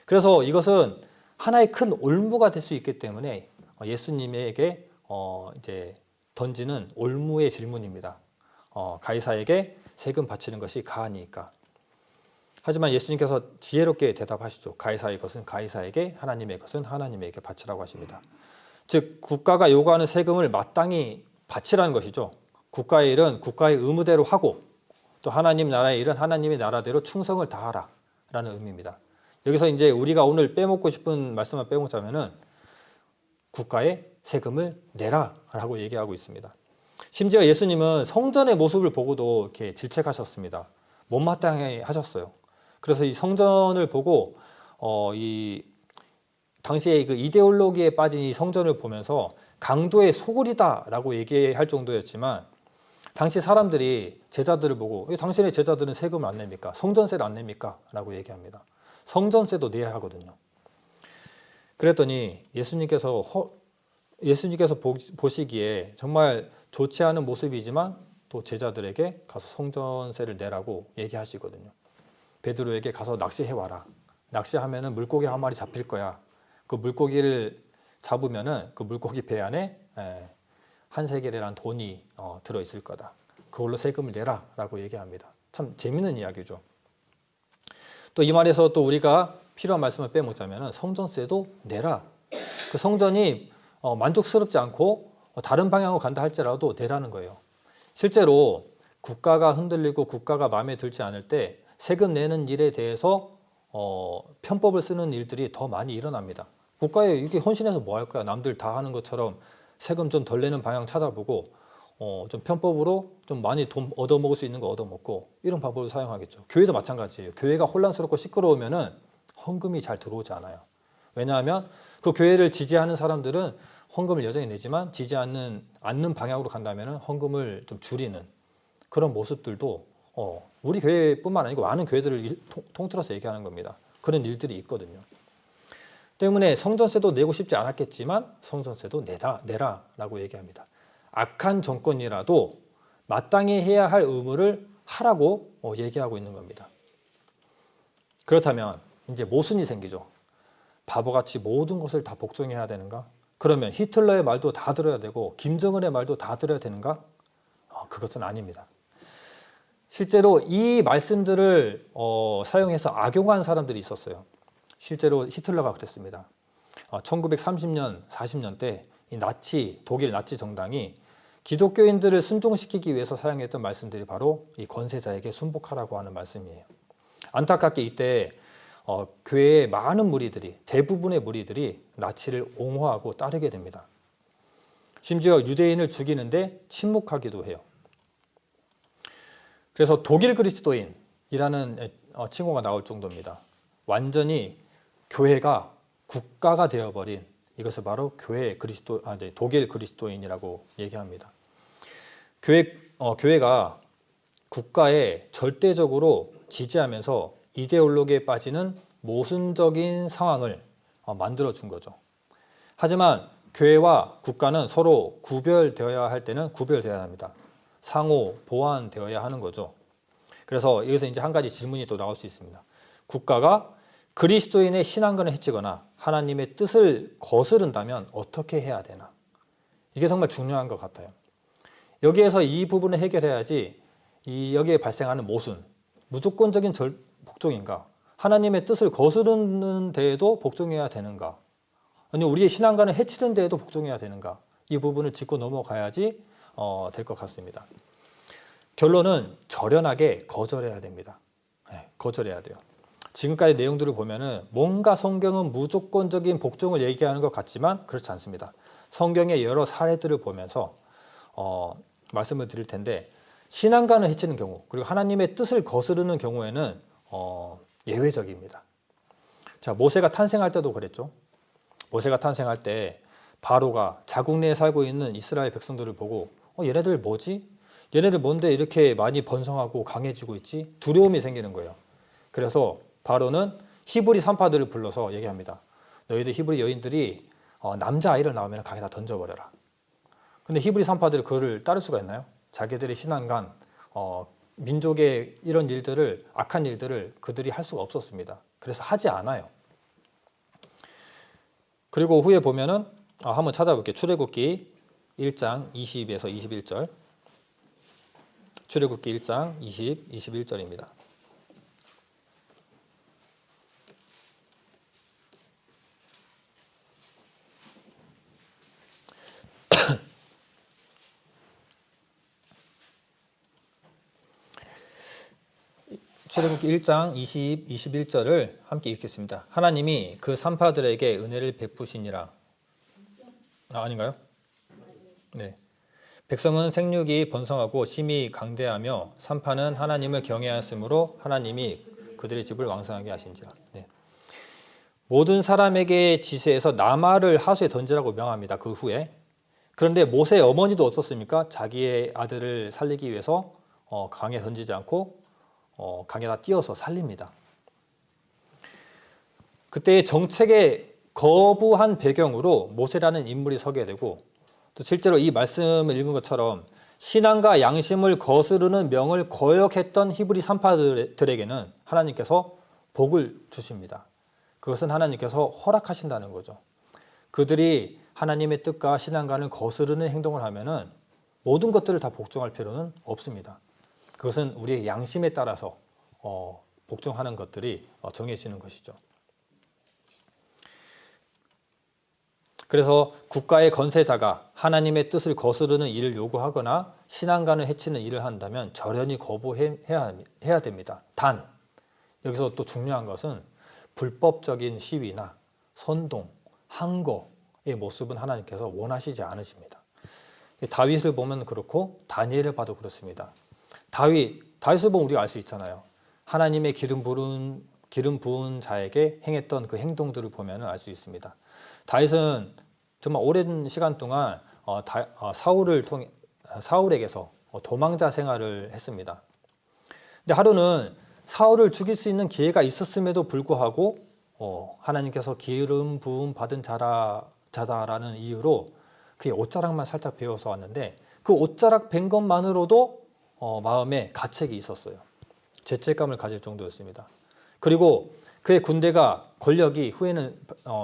그래서 이것은 하나의 큰 올무가 될 수 있기 때문에 예수님에게 이제 던지는 올무의 질문입니다. 가이사에게 세금 바치는 것이 가하니까. 하지만 예수님께서 지혜롭게 대답하시죠. 가이사의 것은 가이사에게, 하나님의 것은 하나님에게 바치라고 하십니다. 즉 국가가 요구하는 세금을 마땅히 바치라는 것이죠. 국가의 일은 국가의 의무대로 하고 또 하나님 나라의 일은 하나님의 나라대로 충성을 다하라 라는 의미입니다. 여기서 이제 우리가 오늘 빼먹고 싶은 말씀만 빼먹자면은 국가에 세금을 내라라고 얘기하고 있습니다. 심지어 예수님은 성전의 모습을 보고도 이렇게 질책하셨습니다. 못마땅해 하셨어요. 그래서 이 성전을 보고 이 당시에 그 이데올로기에 빠진 이 성전을 보면서 강도의 소굴이다라고 얘기할 정도였지만 당시 사람들이 제자들을 보고 왜 당신의 제자들은 세금을 안 냅니까? 성전세를 안 냅니까? 라고 얘기합니다. 성전세도 내야 하거든요. 그랬더니 예수님께서 보시기에 정말 좋지 않은 모습이지만 또 제자들에게 가서 성전세를 내라고 얘기하시거든요. 베드로에게 가서 낚시해와라. 낚시하면은 물고기 한 마리 잡힐 거야. 그 물고기를 잡으면은 그 물고기 배 안에 한 세겔이라는 돈이 들어있을 거다. 그걸로 세금을 내라라고 얘기합니다. 참 재밌는 이야기죠. 또 이 말에서 또 우리가 필요한 말씀을 빼먹자면 성전세도 내라. 그 성전이 만족스럽지 않고 다른 방향으로 간다 할지라도 내라는 거예요. 실제로 국가가 흔들리고 국가가 마음에 들지 않을 때 세금 내는 일에 대해서 편법을 쓰는 일들이 더 많이 일어납니다. 국가에 이렇게 헌신해서 뭐 할 거야? 남들 다 하는 것처럼 세금 좀 덜 내는 방향 찾아보고 좀 편법으로 좀 많이 돈 얻어먹을 수 있는 거 얻어먹고 이런 방법을 사용하겠죠. 교회도 마찬가지예요. 교회가 혼란스럽고 시끄러우면은 헌금이 잘 들어오지 않아요. 왜냐하면 그 교회를 지지하는 사람들은 헌금을 여전히 내지만 지지 않는 방향으로 간다면 헌금을 좀 줄이는 그런 모습들도 우리 교회뿐만 아니고 많은 교회들을 통틀어서 얘기하는 겁니다. 그런 일들이 있거든요. 때문에 성전세도 내고 싶지 않았겠지만 성전세도 내라라고 얘기합니다. 악한 정권이라도 마땅히 해야 할 의무를 하라고 얘기하고 있는 겁니다. 그렇다면 이제 모순이 생기죠. 바보같이 모든 것을 다 복종해야 되는가? 그러면 히틀러의 말도 다 들어야 되고 김정은의 말도 다 들어야 되는가? 그것은 아닙니다. 실제로 이 말씀들을 사용해서 악용한 사람들이 있었어요. 실제로 히틀러가 그랬습니다. 1930년, 40년 때 이 독일 나치 정당이 기독교인들을 순종시키기 위해서 사용했던 말씀들이 바로 이 권세자에게 순복하라고 하는 말씀이에요. 안타깝게 이때 교회의 많은 무리들이, 대부분의 무리들이 나치를 옹호하고 따르게 됩니다. 심지어 유대인을 죽이는데 침묵하기도 해요. 그래서 독일 그리스도인이라는 칭호가 나올 정도입니다. 완전히 교회가 국가가 되어버린 이것을 바로 독일 그리스도인이라고 얘기합니다. 교회가 국가에 절대적으로 지지하면서 이데올로기에 빠지는 모순적인 상황을 만들어 준 거죠. 하지만 교회와 국가는 서로 구별되어야 할 때는 구별되어야 합니다. 상호 보완되어야 하는 거죠. 그래서 여기서 이제 한 가지 질문이 또 나올 수 있습니다. 국가가 그리스도인의 신앙관을 해치거나 하나님의 뜻을 거스른다면 어떻게 해야 되나? 이게 정말 중요한 것 같아요. 여기에서 이 부분을 해결해야지 여기에 발생하는 모순, 무조건적인 복종인가? 하나님의 뜻을 거스르는 데에도 복종해야 되는가? 아니 우리의 신앙관을 해치는 데에도 복종해야 되는가? 이 부분을 짚고 넘어가야지 될 것 같습니다. 결론은 절연하게 거절해야 됩니다. 거절해야 돼요. 지금까지 내용들을 보면은 뭔가 성경은 무조건적인 복종을 얘기하는 것 같지만 그렇지 않습니다. 성경의 여러 사례들을 보면서 말씀을 드릴 텐데 신앙관을 해치는 경우 그리고 하나님의 뜻을 거스르는 경우에는 예외적입니다. 자, 모세가 탄생할 때도 그랬죠. 모세가 탄생할 때 바로가 자국 내에 살고 있는 이스라엘 백성들을 보고 얘네들 뭐지? 얘네들 뭔데 이렇게 많이 번성하고 강해지고 있지? 두려움이 생기는 거예요. 그래서 바로는 히브리 산파들을 불러서 얘기합니다. 너희들 히브리 여인들이 남자아이를 낳으면 강에다 던져버려라. 근데 히브리 산파들이 그거를 따를 수가 있나요? 자기들의 신앙관, 민족의 이런 일들을, 악한 일들을 그들이 할 수가 없었습니다. 그래서 하지 않아요. 그리고 후에 보면은 한번 찾아볼게요. 출애굽기 1장 20에서 21절. 출애굽기 1장 20, 21절입니다. 출애굽기 1장 20, 21절을 함께 읽겠습니다. 하나님이 그 산파들에게 은혜를 베푸시니라. 아닌가요? 네. 백성은 생육이 번성하고 심히 강대하며 산파는 하나님을 경외하였으므로 하나님이 그들의 집을 왕성하게 하신지라. 네. 모든 사람에게 지시해서 나말을 하수에 던지라고 명합니다. 그 후에. 그런데 모세의 어머니도 어떻습니까? 자기의 아들을 살리기 위해서 강에 던지지 않고 강에다 띄어서 살립니다. 그때의 정책에 거부한 배경으로 모세라는 인물이 서게 되고, 또 실제로 이 말씀을 읽은 것처럼 신앙과 양심을 거스르는 명을 거역했던 히브리 산파들에게는 하나님께서 복을 주십니다. 그것은 하나님께서 허락하신다는 거죠. 그들이 하나님의 뜻과 신앙관을 거스르는 행동을 하면은 모든 것들을 다 복종할 필요는 없습니다. 그것은 우리의 양심에 따라서 복종하는 것들이 정해지는 것이죠. 그래서 국가의 건세자가 하나님의 뜻을 거스르는 일을 요구하거나 신앙관을 해치는 일을 한다면 절연히 거부해야 됩니다. 단, 여기서 또 중요한 것은 불법적인 시위나 선동, 항거의 모습은 하나님께서 원하시지 않으십니다. 다윗을 보면 그렇고 다니엘을 봐도 그렇습니다. 다윗을 보면 우리가 알 수 있잖아요. 하나님의 기름 부은 자에게 행했던 그 행동들을 보면 알 수 있습니다. 다윗은 정말 오랜 시간 동안 사울에게서 도망자 생활을 했습니다. 근데 하루는 사울을 죽일 수 있는 기회가 있었음에도 불구하고 하나님께서 기름 부음 받은 자다라는 이유로 그의 옷자락만 살짝 베어서 왔는데, 그 옷자락 벤 것만으로도 마음에 가책이 있었어요. 죄책감을 가질 정도였습니다. 그리고 그의 군대가 권력이 후에는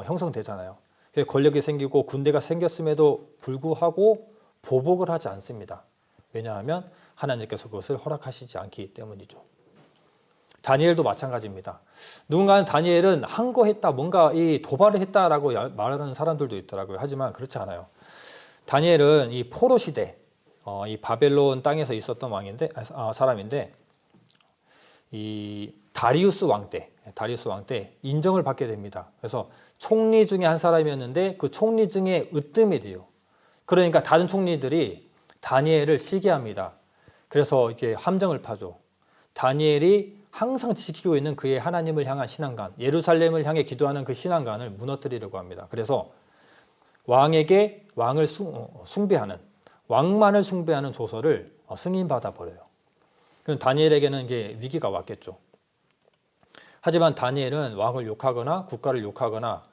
형성되잖아요. 그의 권력이 생기고 군대가 생겼음에도 불구하고 보복을 하지 않습니다. 왜냐하면 하나님께서 그것을 허락하시지 않기 때문이죠. 다니엘도 마찬가지입니다. 누군가는 다니엘은 항거했다, 뭔가 이 도발을 했다라고 말하는 사람들도 있더라고요. 하지만 그렇지 않아요. 다니엘은 이 포로 시대, 이 바벨론 땅에서 있었던 사람인데, 이 다리우스 왕 때 인정을 받게 됩니다. 그래서 총리 중에 한 사람이었는데 그 총리 중에 으뜸이 돼요. 그러니까 다른 총리들이 다니엘을 시기합니다. 그래서 이렇게 함정을 파죠. 다니엘이 항상 지키고 있는 그의 하나님을 향한 신앙관, 예루살렘을 향해 기도하는 그 신앙관을 무너뜨리려고 합니다. 그래서 왕에게 왕을 숭배하는, 왕만을 숭배하는 조서를 승인받아 버려요. 그럼 다니엘에게는 이제 위기가 왔겠죠. 하지만 다니엘은 왕을 욕하거나 국가를 욕하거나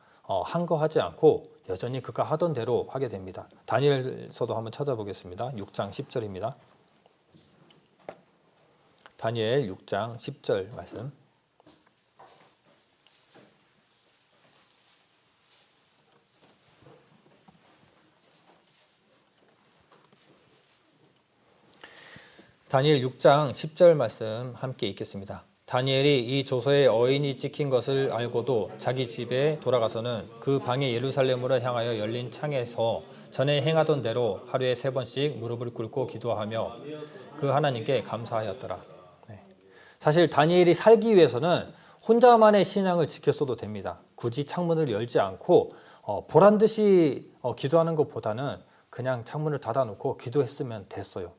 항거하지 않고 여전히 그가 하던 대로 하게 됩니다. 다니엘서도 한번 찾아보겠습니다. 6장 10절입니다. 다니엘 6장 10절 말씀. 다니엘 6장 10절 말씀 함께 읽겠습니다. 다니엘이 이 조서에 어인이 찍힌 것을 알고도 자기 집에 돌아가서는 그 방에 예루살렘으로 향하여 열린 창에서 전에 행하던 대로 하루에 3번씩 무릎을 꿇고 기도하며 그 하나님께 감사하였더라. 네. 사실 다니엘이 살기 위해서는 혼자만의 신앙을 지켰어도 됩니다. 굳이 창문을 열지 않고 보란듯이 기도하는 것보다는 그냥 창문을 닫아놓고 기도했으면 됐어요.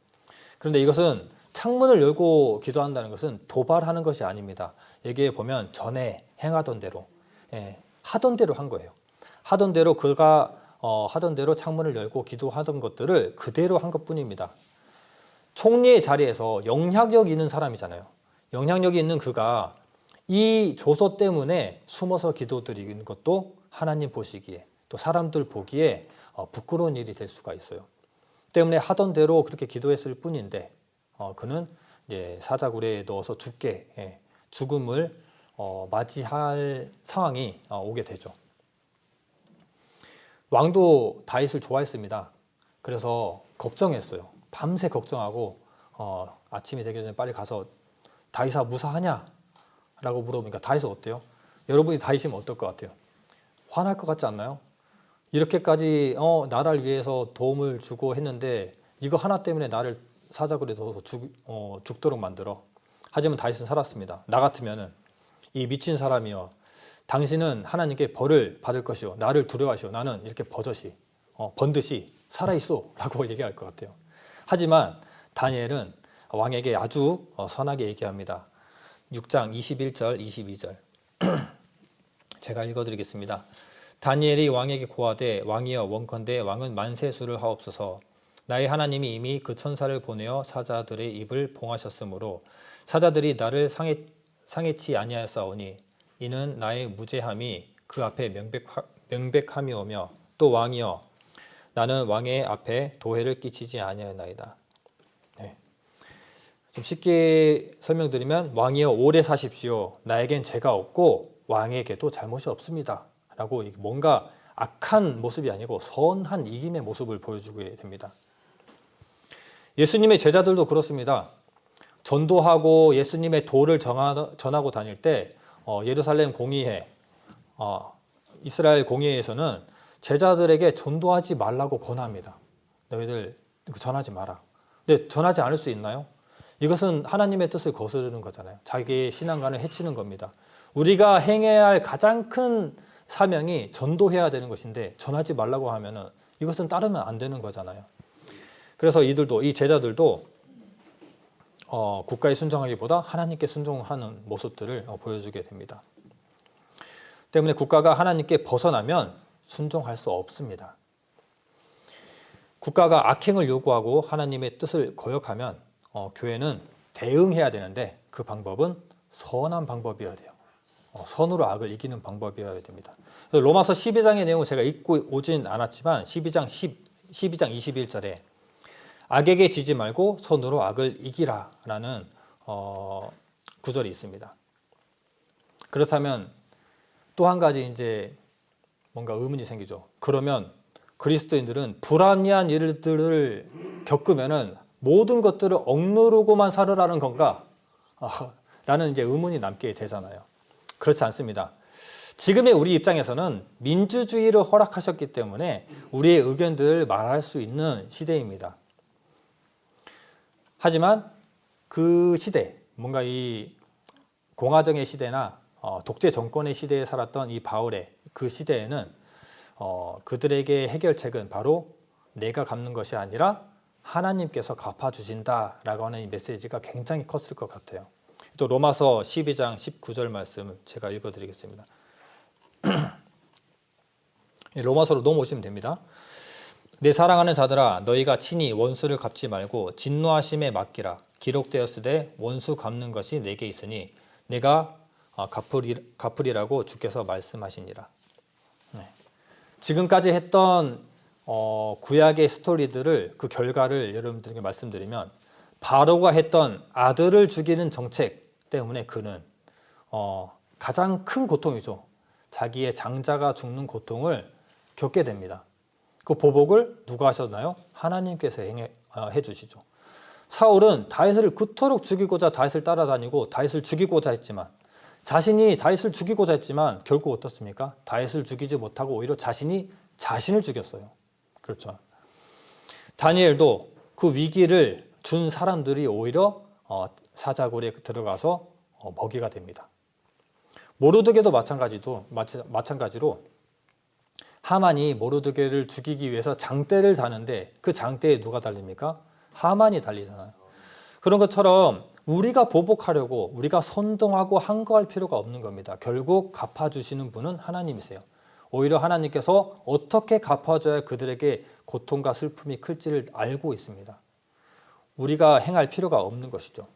그런데 이것은 창문을 열고 기도한다는 것은 도발하는 것이 아닙니다. 여기에 보면 전에 행하던 대로, 하던 대로 한 거예요. 하던 대로 그가 하던 대로 창문을 열고 기도하던 것들을 그대로 한 것뿐입니다. 총리의 자리에서 영향력 있는 사람이잖아요. 영향력이 있는 그가 이 조서 때문에 숨어서 기도드리는 것도 하나님 보시기에, 또 사람들 보기에 부끄러운 일이 될 수가 있어요. 때문에 하던 대로 그렇게 기도했을 뿐인데 그는 이제 사자굴에 넣어서 죽음을 맞이할 상황이 오게 되죠. 왕도 다윗을 좋아했습니다. 그래서 걱정했어요. 밤새 걱정하고 아침이 되기 전에 빨리 가서 다윗아 무사하냐? 라고 물어보니까 다윗은 어때요? 여러분이 다윗이면 어떨 것 같아요? 화날 것 같지 않나요? 이렇게까지 나라를 위해서 도움을 주고 했는데 이거 하나 때문에 나를 사자굴에 넣어서 죽도록 만들어. 하지만 다윗은 살았습니다. 나 같으면은 이 미친 사람이여, 당신은 하나님께 벌을 받을 것이요 나를 두려워하시오. 나는 이렇게 버젓이 번듯이 살아있어 라고 얘기할 것 같아요. 하지만 다니엘은 왕에게 아주 선하게 얘기합니다. 6장 21절 22절 제가 읽어드리겠습니다. 다니엘이 왕에게 고하되 왕이여 원컨대 왕은 만세수를 하옵소서. 나의 하나님이 이미 그 천사를 보내어 사자들의 입을 봉하셨으므로 사자들이 나를 상해치 아니하였사오니 이는 나의 무죄함이 그 앞에 명백함이오며 또 왕이여 나는 왕의 앞에 도해를 끼치지 아니하였나이다. 네. 좀 쉽게 설명드리면 왕이여 오래 사십시오. 나에겐 죄가 없고 왕에게도 잘못이 없습니다. 라고 뭔가 악한 모습이 아니고 선한 이김의 모습을 보여주게 됩니다. 예수님의 제자들도 그렇습니다. 전도하고 예수님의 도를 전하고 다닐 때 예루살렘 공의회, 이스라엘 공의회에서는 제자들에게 전도하지 말라고 권합니다. 너희들 전하지 마라. 근데 전하지 않을 수 있나요? 이것은 하나님의 뜻을 거스르는 거잖아요. 자기의 신앙관을 해치는 겁니다. 우리가 행해야 할 가장 큰 사명이 전도해야 되는 것인데 전하지 말라고 하면은 이것은 따르면 안 되는 거잖아요. 그래서 이 제자들도 국가에 순종하기보다 하나님께 순종하는 모습들을 보여주게 됩니다. 때문에 국가가 하나님께 벗어나면 순종할 수 없습니다. 국가가 악행을 요구하고 하나님의 뜻을 거역하면 교회는 대응해야 되는데 그 방법은 선한 방법이어야 돼요. 선으로 악을 이기는 방법이어야 됩니다. 로마서 12장의 내용을 제가 읽고 오진 않았지만 12장 21절에 악에게 지지 말고 선으로 악을 이기라 라는 구절이 있습니다. 그렇다면 또 한 가지 이제 뭔가 의문이 생기죠. 그러면 그리스도인들은 불합리한 일들을 겪으면은 모든 것들을 억누르고만 살으라는 건가? 라는 이제 의문이 남게 되잖아요. 그렇지 않습니다. 지금의 우리 입장에서는 민주주의를 허락하셨기 때문에 우리의 의견들을 말할 수 있는 시대입니다. 하지만 그 시대, 뭔가 이 공화정의 시대나 독재 정권의 시대에 살았던 이 바울의 그 시대에는 그들에게 해결책은 바로 내가 갚는 것이 아니라 하나님께서 갚아주신다라고 하는 이 메시지가 굉장히 컸을 것 같아요. 또 로마서 12장 19절 말씀을 제가 읽어드리겠습니다. 로마서로 넘어오시면 됩니다. 내 사랑하는 자들아 너희가 친히 원수를 갚지 말고 진노하심에 맡기라. 기록되었으되 원수 갚는 것이 내게 있으니 내가 갚으리라고 주께서 말씀하시니라. 네. 지금까지 했던 구약의 스토리들을 그 결과를 여러분들에게 말씀드리면 바로가 했던 아들을 죽이는 정책 때문에 그는 가장 큰 고통이죠. 자기의 장자가 죽는 고통을 겪게 됩니다. 그 보복을 누가 하셨나요? 하나님께서 해주시죠. 사울은 다윗을 그토록 죽이고자 다윗을 따라다니고 다윗을 죽이고자 했지만 자신이 다윗을 죽이고자 했지만 결국 어떻습니까? 다윗을 죽이지 못하고 오히려 자신이 자신을 죽였어요. 그렇죠. 다니엘도 그 위기를 준 사람들이 오히려 사자굴에 들어가서 먹이가 됩니다. 모르드게도 마찬가지로 하만이 모르드게를 죽이기 위해서 장대를 다는데 그 장대에 누가 달립니까? 하만이 달리잖아요. 그런 것처럼 우리가 보복하려고 우리가 선동하고 항거할 필요가 없는 겁니다. 결국 갚아주시는 분은 하나님이세요. 오히려 하나님께서 어떻게 갚아줘야 그들에게 고통과 슬픔이 클지를 알고 있습니다. 우리가 행할 필요가 없는 것이죠.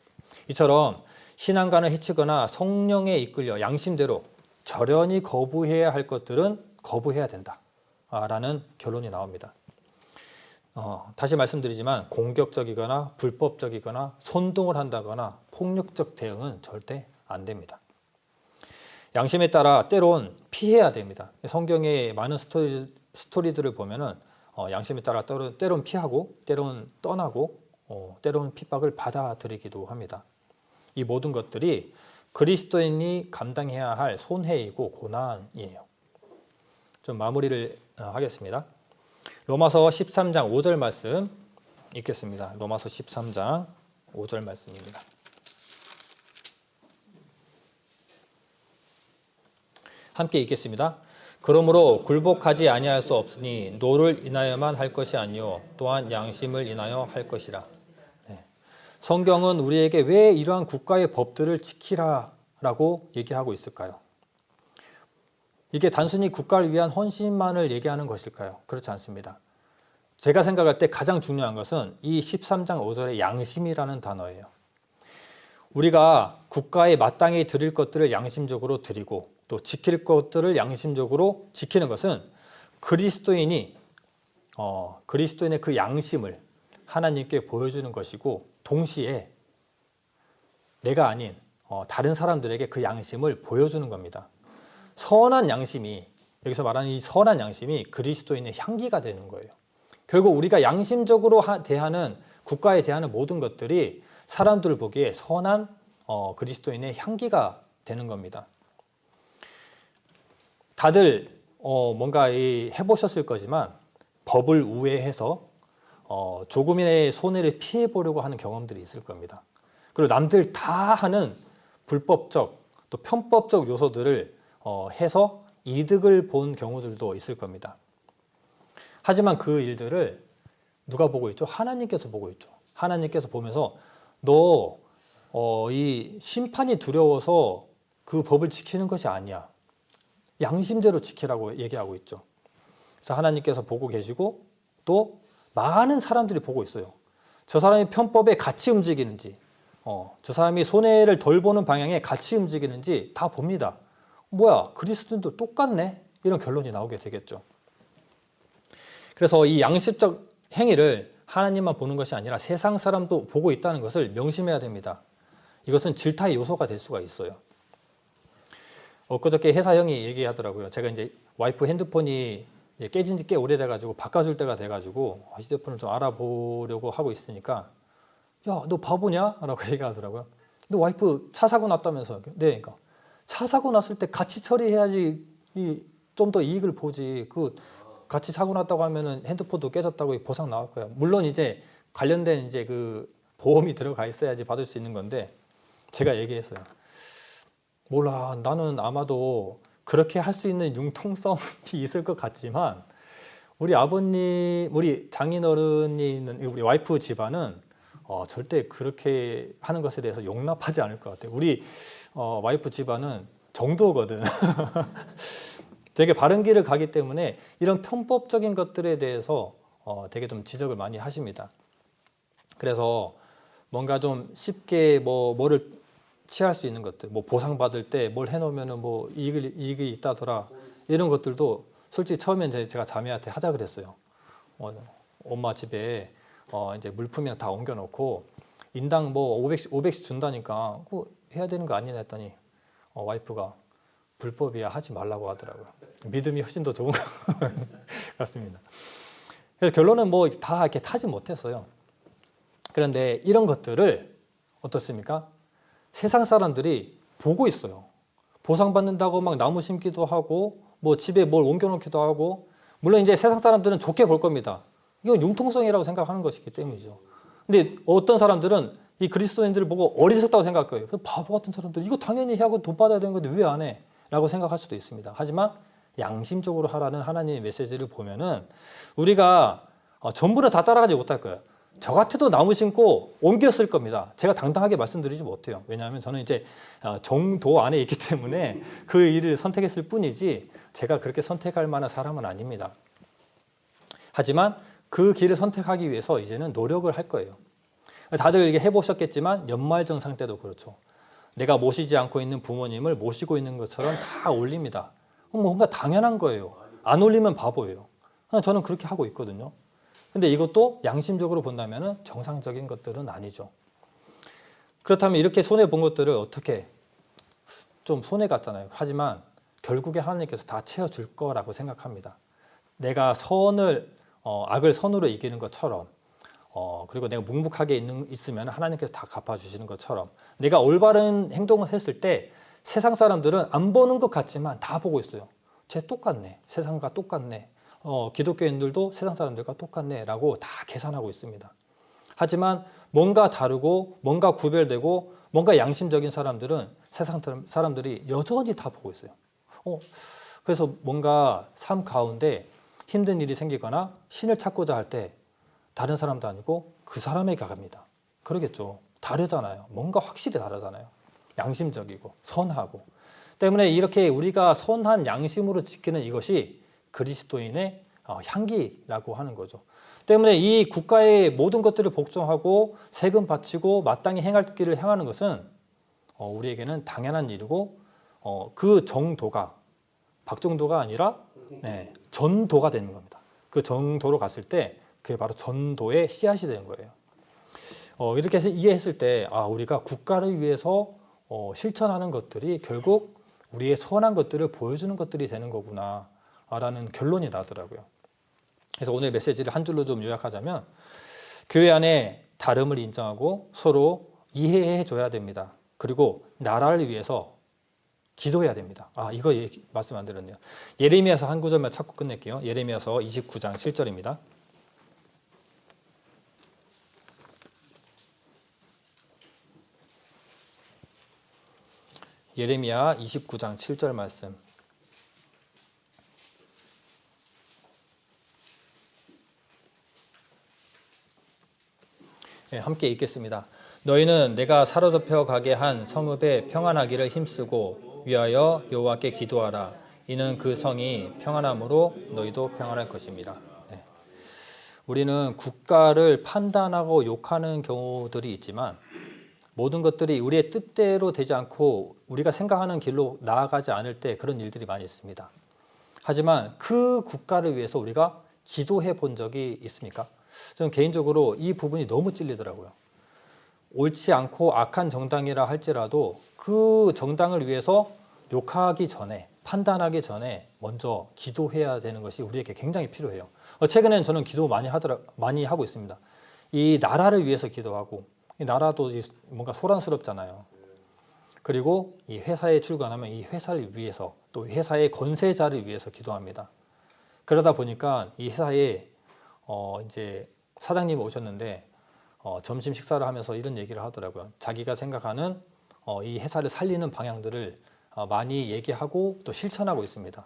이처럼 신앙관을 해치거나 성령에 이끌려 양심대로 절연히 거부해야 할 것들은 거부해야 된다 라는 결론이 나옵니다. 다시 말씀드리지만 공격적이거나 불법적이거나 선동을 한다거나 폭력적 대응은 절대 안 됩니다. 양심에 따라 때론 피해야 됩니다. 성경의 많은 스토리들을 보면은 양심에 따라 때론 피하고 때론 떠나고 때론 핍박을 받아들이기도 합니다. 이 모든 것들이 그리스도인이 감당해야 할 손해이고 고난이에요. 좀 마무리를 하겠습니다. 로마서 13장 5절 말씀 읽겠습니다. 로마서 13장 5절 말씀입니다. 함께 읽겠습니다. 그러므로 굴복하지 아니할 수 없으니 노를 인하여만 할 것이 아니요 또한 양심을 인하여 할 것이라. 네. 성경은 우리에게 왜 이러한 국가의 법들을 지키라라고 얘기하고 있을까요? 이게 단순히 국가를 위한 헌신만을 얘기하는 것일까요? 그렇지 않습니다. 제가 생각할 때 가장 중요한 것은 이 13장 5절의 양심이라는 단어예요. 우리가 국가에 마땅히 드릴 것들을 양심적으로 드리고 또 지킬 것들을 양심적으로 지키는 것은 그리스도인의 그 양심을 하나님께 보여주는 것이고 동시에 내가 아닌 다른 사람들에게 그 양심을 보여주는 겁니다. 선한 양심이 여기서 말하는 이 선한 양심이 그리스도인의 향기가 되는 거예요. 결국 우리가 양심적으로 대하는 국가에 대하는 모든 것들이 사람들 보기에 선한 그리스도인의 향기가 되는 겁니다. 다들 뭔가 해보셨을 거지만 법을 우회해서 조금이나마 손해를 피해 보려고 하는 경험들이 있을 겁니다. 그리고 남들 다 하는 불법적 또 편법적 요소들을 해서 이득을 본 경우들도 있을 겁니다. 하지만 그 일들을 누가 보고 있죠? 하나님께서 보고 있죠. 하나님께서 보면서 너 이 심판이 두려워서 그 법을 지키는 것이 아니야. 양심대로 지키라고 얘기하고 있죠. 그래서 하나님께서 보고 계시고 또 많은 사람들이 보고 있어요. 저 사람이 편법에 같이 움직이는지, 저 사람이 손해를 덜 보는 방향에 같이 움직이는지 다 봅니다. 뭐야, 그리스도인도 똑같네? 이런 결론이 나오게 되겠죠. 그래서 이 양심적 행위를 하나님만 보는 것이 아니라 세상 사람도 보고 있다는 것을 명심해야 됩니다. 이것은 질타의 요소가 될 수가 있어요. 엊그저께 회사 형이 얘기하더라고요. 제가 이제 와이프 핸드폰이 깨진 지 꽤 오래돼가지고 바꿔줄 때가 돼가지고 휴대폰을 좀 알아보려고 하고 있으니까 야, 너 바보냐? 라고 얘기하더라고요. 너 와이프 차 사고 났다면서. 네, 그러니까 차 사고 났을 때 같이 처리해야지 좀 더 이익을 보지. 그 같이 사고 났다고 하면은 핸드폰도 깨졌다고 보상 나올 거야. 물론 이제 관련된 이제 그 보험이 들어가 있어야지 받을 수 있는 건데 제가 얘기했어요. 몰라, 나는 아마도 그렇게 할 수 있는 융통성이 있을 것 같지만 우리 아버님, 우리 장인어른이 있는 우리 와이프 집안은 절대 그렇게 하는 것에 대해서 용납하지 않을 것 같아요. 우리 와이프 집안은 정도거든. 되게 바른 길을 가기 때문에 이런 편법적인 것들에 대해서 되게 좀 지적을 많이 하십니다. 그래서 뭔가 좀 쉽게 뭐를 취할 수 있는 것들, 뭐 보상받을 때 뭘 해놓으면은 뭐 이익이 있다더라 이런 것들도 솔직히 처음엔 제가 자매한테 하자 그랬어요. 엄마 집에 이제 물품이나 다 옮겨놓고 인당 뭐 500씩 준다니까 그거 해야 되는 거 아니냐 했더니 와이프가 불법이야 하지 말라고 하더라고요. 믿음이 훨씬 더 좋은 것 같습니다. 그래서 결론은 뭐 다 이렇게 타지 못했어요. 그런데 이런 것들을 어떻습니까? 세상 사람들이 보고 있어요. 보상받는다고 막 나무 심기도 하고 뭐 집에 뭘 옮겨놓기도 하고 물론 이제 세상 사람들은 좋게 볼 겁니다. 이건 융통성이라고 생각하는 것이기 때문이죠. 근데 어떤 사람들은 이 그리스도인들을 보고 어리석다고 생각해요. 바보 같은 사람들 이거 당연히 하고 돈 받아야 되는 건데 왜 안 해? 라고 생각할 수도 있습니다. 하지만 양심적으로 하라는 하나님의 메시지를 보면은 우리가 전부를 다 따라가지 못할 거예요. 저 같아도 나무 심고 옮겼을 겁니다. 제가 당당하게 말씀드리지 못해요. 왜냐하면 저는 이제 정도 안에 있기 때문에 그 일을 선택했을 뿐이지 제가 그렇게 선택할 만한 사람은 아닙니다. 하지만 그 길을 선택하기 위해서 이제는 노력을 할 거예요. 다들 이게 해보셨겠지만 연말정산 때도 그렇죠. 내가 모시지 않고 있는 부모님을 모시고 있는 것처럼 다 올립니다. 뭔가 당연한 거예요. 안 올리면 바보예요. 저는 그렇게 하고 있거든요. 근데 이것도 양심적으로 본다면 정상적인 것들은 아니죠. 그렇다면 이렇게 손해본 것들을 어떻게 좀 손해 같잖아요. 하지만 결국에 하나님께서 다 채워줄 거라고 생각합니다. 내가 악을 선으로 이기는 것처럼 그리고 내가 묵묵하게 있으면 하나님께서 다 갚아주시는 것처럼 내가 올바른 행동을 했을 때 세상 사람들은 안 보는 것 같지만 다 보고 있어요. 쟤 똑같네. 세상과 똑같네. 기독교인들도 세상 사람들과 똑같네 라고 다 계산하고 있습니다. 하지만 뭔가 다르고 뭔가 구별되고 뭔가 양심적인 사람들은 세상 사람들이 여전히 다 보고 있어요. 그래서 뭔가 삶 가운데 힘든 일이 생기거나 신을 찾고자 할 때 다른 사람도 아니고 그 사람에게 갑니다. 그러겠죠. 다르잖아요. 뭔가 확실히 다르잖아요. 양심적이고 선하고. 때문에 이렇게 우리가 선한 양심으로 지키는 이것이 그리스도인의 향기라고 하는 거죠. 때문에 이 국가의 모든 것들을 복종하고 세금 바치고 마땅히 행할 길을 행하는 것은 우리에게는 당연한 일이고 그 정도가 박정도가 아니라 전도가 되는 겁니다. 그 정도로 갔을 때 그게 바로 전도의 씨앗이 되는 거예요. 이렇게 이해했을 때 우리가 국가를 위해서 실천하는 것들이 결국 우리의 선한 것들을 보여주는 것들이 되는 거구나 라는 결론이 나더라고요. 그래서 오늘 메시지를 한 줄로 좀 요약하자면 교회 안에 다름을 인정하고 서로 이해해 줘야 됩니다. 그리고 나라를 위해서 기도해야 됩니다. 이거 말씀 안 드렸네요. 예레미야서 한 구절만 찾고 끝낼게요. 예레미야서 29장 7절입니다. 예레미야 29장 7절 말씀. 함께 읽겠습니다. 너희는 내가 사로잡혀 가게 한 성읍에 평안하기를 힘쓰고 위하여 여호와께 기도하라. 이는 그 성이 평안함으로 너희도 평안할 것입니다. 우리는 국가를 판단하고 욕하는 경우들이 있지만 모든 것들이 우리의 뜻대로 되지 않고 우리가 생각하는 길로 나아가지 않을 때 그런 일들이 많이 있습니다. 하지만 그 국가를 위해서 우리가 기도해 본 적이 있습니까? 저는 개인적으로 이 부분이 너무 찔리더라고요. 옳지 않고 악한 정당이라 할지라도 그 정당을 위해서 욕하기 전에 판단하기 전에 먼저 기도해야 되는 것이 우리에게 굉장히 필요해요. 최근에는 저는 기도 많이 하고 있습니다. 이 나라를 위해서 기도하고 이 나라도 뭔가 소란스럽잖아요. 그리고 이 회사에 출근하면 이 회사를 위해서 또 회사의 권세자를 위해서 기도합니다. 그러다 보니까 이 회사에 이제 사장님이 오셨는데 점심 식사를 하면서 이런 얘기를 하더라고요. 자기가 생각하는 이 회사를 살리는 방향들을 많이 얘기하고 또 실천하고 있습니다.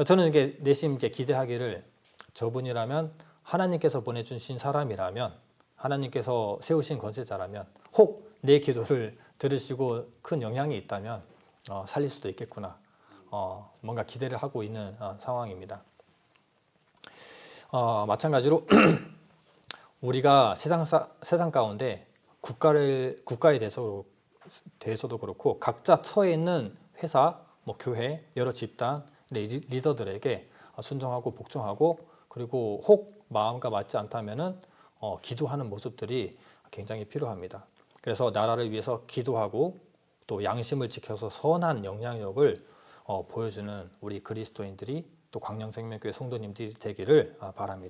저는 이게 내심 이렇게 기대하기를 저분이라면 하나님께서 보내주신 사람이라면 하나님께서 세우신 권세자라면 혹 내 기도를 들으시고 큰 영향이 있다면 살릴 수도 있겠구나. 뭔가 기대를 하고 있는 상황입니다. 마찬가지로 우리가 세상 가운데 국가에 대해서도 그렇고 각자 처해 있는 회사, 교회, 여러 집단, 리더들에게 순종하고 복종하고 그리고 혹 마음과 맞지 않다면은 기도하는 모습들이 굉장히 필요합니다. 그래서 나라를 위해서 기도하고 또 양심을 지켜서 선한 영향력을 보여주는 우리 그리스도인들이 또 광명생명교회 성도님들이 되기를 바랍니다.